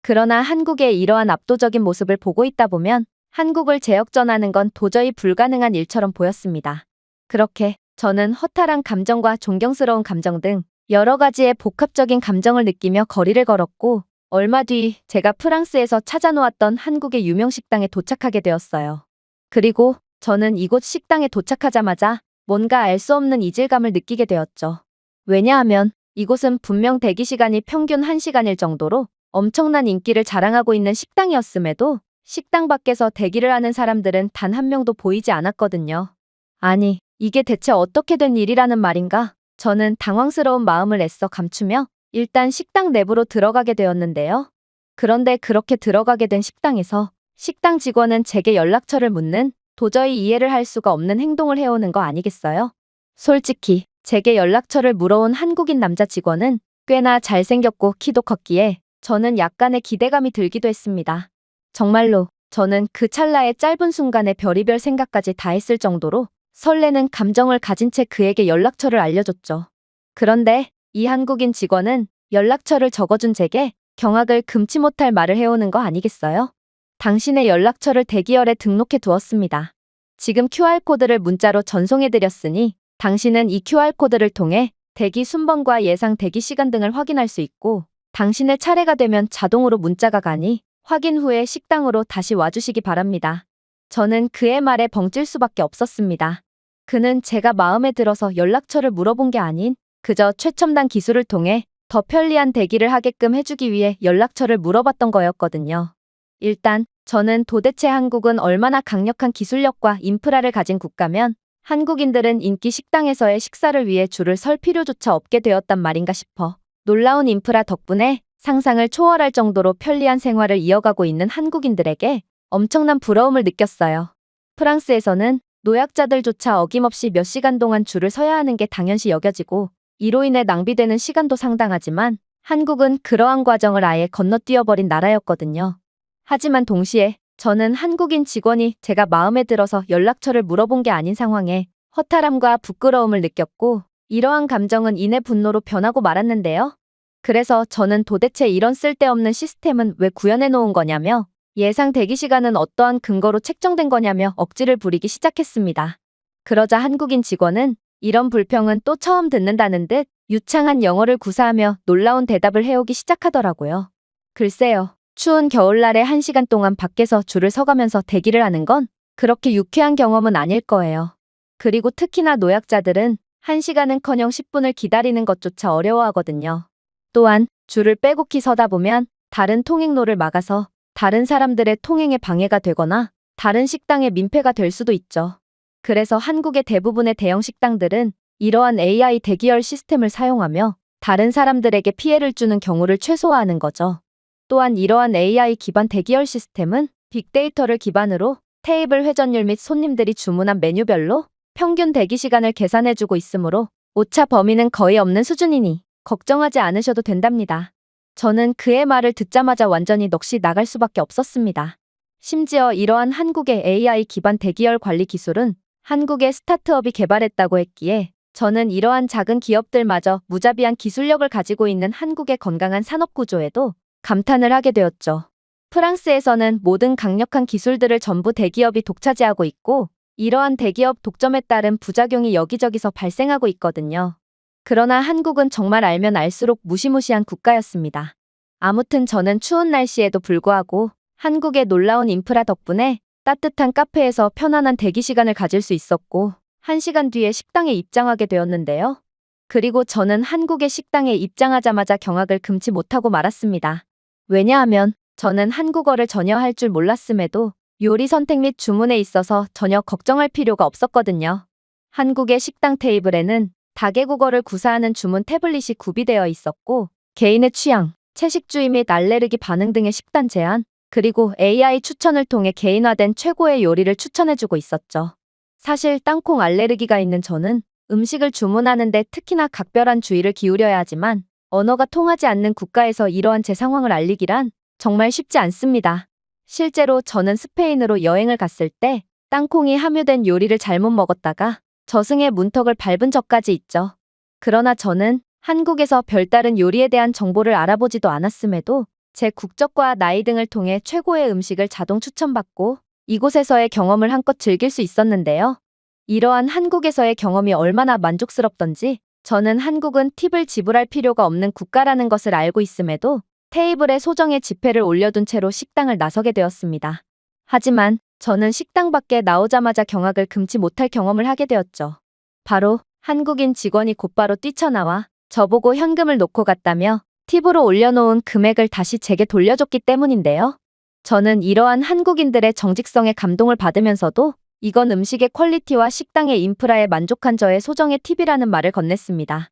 그러나 한국의 이러한 압도적인 모습을 보고 있다 보면 한국을 재역전하는 건 도저히 불가능한 일처럼 보였습니다. 그렇게 저는 허탈한 감정과 존경스러운 감정 등 여러 가지의 복합적인 감정을 느끼며 거리를 걸었고, 얼마 뒤 제가 프랑스에서 찾아놓았던 한국의 유명 식당에 도착하게 되었어요. 그리고 저는 이곳 식당에 도착하자마자 뭔가 알 수 없는 이질감을 느끼게 되었죠. 왜냐하면 이곳은 분명 대기 시간이 평균 1시간일 정도로 엄청난 인기를 자랑하고 있는 식당이었음에도 식당 밖에서 대기를 하는 사람들은 단 한 명도 보이지 않았거든요. 아니, 이게 대체 어떻게 된 일이라는 말인가? 저는 당황스러운 마음을 애써 감추며 일단 식당 내부로 들어가게 되었는데요. 그런데 그렇게 들어가게 된 식당에서 식당 직원은 제게 연락처를 묻는 도저히 이해를 할 수가 없는 행동을 해오는 거 아니겠어요? 솔직히 제게 연락처를 물어온 한국인 남자 직원은 꽤나 잘생겼고 키도 컸기에 저는 약간의 기대감이 들기도 했습니다. 정말로 저는 그 찰나의 짧은 순간에 별의별 생각까지 다 했을 정도로 설레는 감정을 가진 채 그에게 연락처를 알려줬죠. 그런데 이 한국인 직원은 연락처를 적어준 제게 경악을 금치 못할 말을 해오는 거 아니겠어요? 당신의 연락처를 대기열에 등록해 두었습니다. 지금 QR코드를 문자로 전송해드렸으니 당신은 이 QR코드를 통해 대기 순번과 예상 대기 시간 등을 확인할 수 있고, 당신의 차례가 되면 자동으로 문자가 가니 확인 후에 식당으로 다시 와주시기 바랍니다. 저는 그의 말에 벙찔 수밖에 없었습니다. 그는 제가 마음에 들어서 연락처를 물어본 게 아닌 그저 최첨단 기술을 통해 더 편리한 대기를 하게끔 해주기 위해 연락처를 물어봤던 거였거든요. 일단 저는 도대체 한국은 얼마나 강력한 기술력과 인프라를 가진 국가면 한국인들은 인기 식당에서의 식사를 위해 줄을 설 필요조차 없게 되었단 말인가 싶어 놀라운 인프라 덕분에 상상을 초월할 정도로 편리한 생활을 이어가고 있는 한국인들에게 엄청난 부러움을 느꼈어요. 프랑스에서는 노약자들조차 어김없이 몇 시간 동안 줄을 서야 하는 게 당연시 여겨지고, 이로 인해 낭비되는 시간도 상당하지만 한국은 그러한 과정을 아예 건너뛰어버린 나라였거든요. 하지만 동시에 저는 한국인 직원이 제가 마음에 들어서 연락처를 물어본 게 아닌 상황에 허탈함과 부끄러움을 느꼈고, 이러한 감정은 이내 분노로 변하고 말았는데요. 그래서 저는 도대체 이런 쓸데없는 시스템은 왜 구현해 놓은 거냐며, 예상 대기 시간은 어떠한 근거로 책정된 거냐며 억지를 부리기 시작했습니다. 그러자 한국인 직원은 이런 불평은 또 처음 듣는다는 듯 유창한 영어를 구사하며 놀라운 대답을 해오기 시작하더라고요. 글쎄요, 추운 겨울날에 1시간 동안 밖에서 줄을 서가면서 대기를 하는 건 그렇게 유쾌한 경험은 아닐 거예요. 그리고 특히나 노약자들은 1시간은커녕 10분을 기다리는 것조차 어려워하거든요. 또한 줄을 빼곡히 서다 보면 다른 통행로를 막아서 다른 사람들의 통행에 방해가 되거나 다른 식당에 민폐가 될 수도 있죠. 그래서 한국의 대부분의 대형 식당들은 이러한 AI 대기열 시스템을 사용하며 다른 사람들에게 피해를 주는 경우를 최소화하는 거죠. 또한 이러한 AI 기반 대기열 시스템은 빅데이터를 기반으로 테이블 회전율 및 손님들이 주문한 메뉴별로 평균 대기 시간을 계산해주고 있으므로 오차 범위는 거의 없는 수준이니 걱정하지 않으셔도 된답니다. 저는 그의 말을 듣자마자 완전히 넋이 나갈 수밖에 없었습니다. 심지어 이러한 한국의 AI 기반 대기열 관리 기술은 한국의 스타트업이 개발했다고 했기에 저는 이러한 작은 기업들마저 무자비한 기술력을 가지고 있는 한국의 건강한 산업 구조에도 감탄을 하게 되었죠. 프랑스에서는 모든 강력한 기술들을 전부 대기업이 독차지하고 있고, 이러한 대기업 독점에 따른 부작용이 여기저기서 발생하고 있거든요. 그러나 한국은 정말 알면 알수록 무시무시한 국가였습니다. 아무튼 저는 추운 날씨에도 불구하고 한국의 놀라운 인프라 덕분에 따뜻한 카페에서 편안한 대기 시간을 가질 수 있었고, 1시간 뒤에 식당에 입장하게 되었는데요. 그리고 저는 한국의 식당에 입장하자마자 경악을 금치 못하고 말았습니다. 왜냐하면 저는 한국어를 전혀 할 줄 몰랐음에도 요리 선택 및 주문에 있어서 전혀 걱정할 필요가 없었거든요. 한국의 식당 테이블에는 다개국어를 구사하는 주문 태블릿이 구비되어 있었고, 개인의 취향, 채식주의 및 알레르기 반응 등의 식단 제한, 그리고 AI 추천을 통해 개인화된 최고의 요리를 추천해주고 있었죠. 사실 땅콩 알레르기가 있는 저는 음식을 주문하는데 특히나 각별한 주의를 기울여야 하지만 언어가 통하지 않는 국가에서 이러한 제 상황을 알리기란 정말 쉽지 않습니다. 실제로 저는 스페인으로 여행을 갔을 때 땅콩이 함유된 요리를 잘못 먹었다가 저승의 문턱을 밟은 적까지 있죠. 그러나 저는 한국에서 별다른 요리에 대한 정보를 알아보지도 않았음에도 제 국적과 나이 등을 통해 최고의 음식을 자동 추천받고 이곳에서의 경험을 한껏 즐길 수 있었는데요. 이러한 한국에서의 경험이 얼마나 만족스럽던지 저는 한국은 팁을 지불할 필요가 없는 국가라는 것을 알고 있음에도 테이블에 소정의 지폐를 올려둔 채로 식당을 나서게 되었습니다. 하지만 저는 식당 밖에 나오자마자 경악을 금치 못할 경험을 하게 되었죠. 바로 한국인 직원이 곧바로 뛰쳐나와 저보고 현금을 놓고 갔다며 팁으로 올려놓은 금액을 다시 제게 돌려줬기 때문인데요. 저는 이러한 한국인들의 정직성에 감동을 받으면서도 이건 음식의 퀄리티와 식당의 인프라에 만족한 저의 소정의 팁이라는 말을 건넸습니다.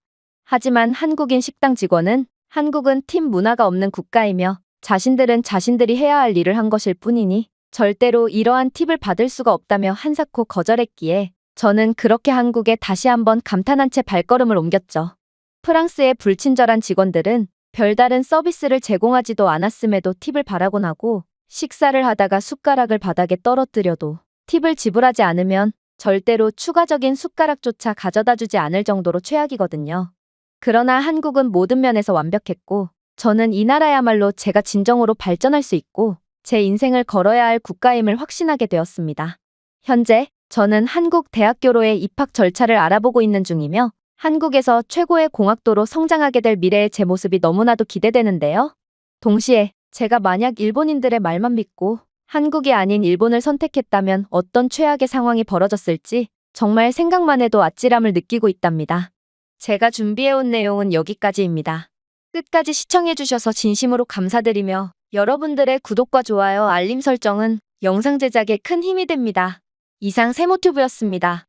하지만 한국인 식당 직원은 한국은 팁 문화가 없는 국가이며 자신들은 자신들이 해야 할 일을 한 것일 뿐이니 절대로 이러한 팁을 받을 수가 없다며 한사코 거절했기에 저는 그렇게 한국에 다시 한번 감탄한 채 발걸음을 옮겼죠. 프랑스의 불친절한 직원들은 별다른 서비스를 제공하지도 않았음에도 팁을 바라곤 하고 식사를 하다가 숟가락을 바닥에 떨어뜨려도 팁을 지불하지 않으면 절대로 추가적인 숟가락조차 가져다 주지 않을 정도로 최악이거든요. 그러나 한국은 모든 면에서 완벽했고 저는 이 나라야말로 제가 진정으로 발전할 수 있고 제 인생을 걸어야 할 국가임을 확신하게 되었습니다. 현재 저는 한국 대학교로의 입학 절차를 알아보고 있는 중이며 한국에서 최고의 공학도로 성장하게 될 미래의 제 모습이 너무나도 기대되는데요. 동시에 제가 만약 일본인들의 말만 믿고 한국이 아닌 일본을 선택했다면 어떤 최악의 상황이 벌어졌을지 정말 생각만 해도 아찔함을 느끼고 있답니다. 제가 준비해온 내용은 여기까지입니다. 끝까지 시청해주셔서 진심으로 감사드리며 여러분들의 구독과 좋아요, 알림 설정은 영상 제작에 큰 힘이 됩니다. 이상 세모튜브였습니다.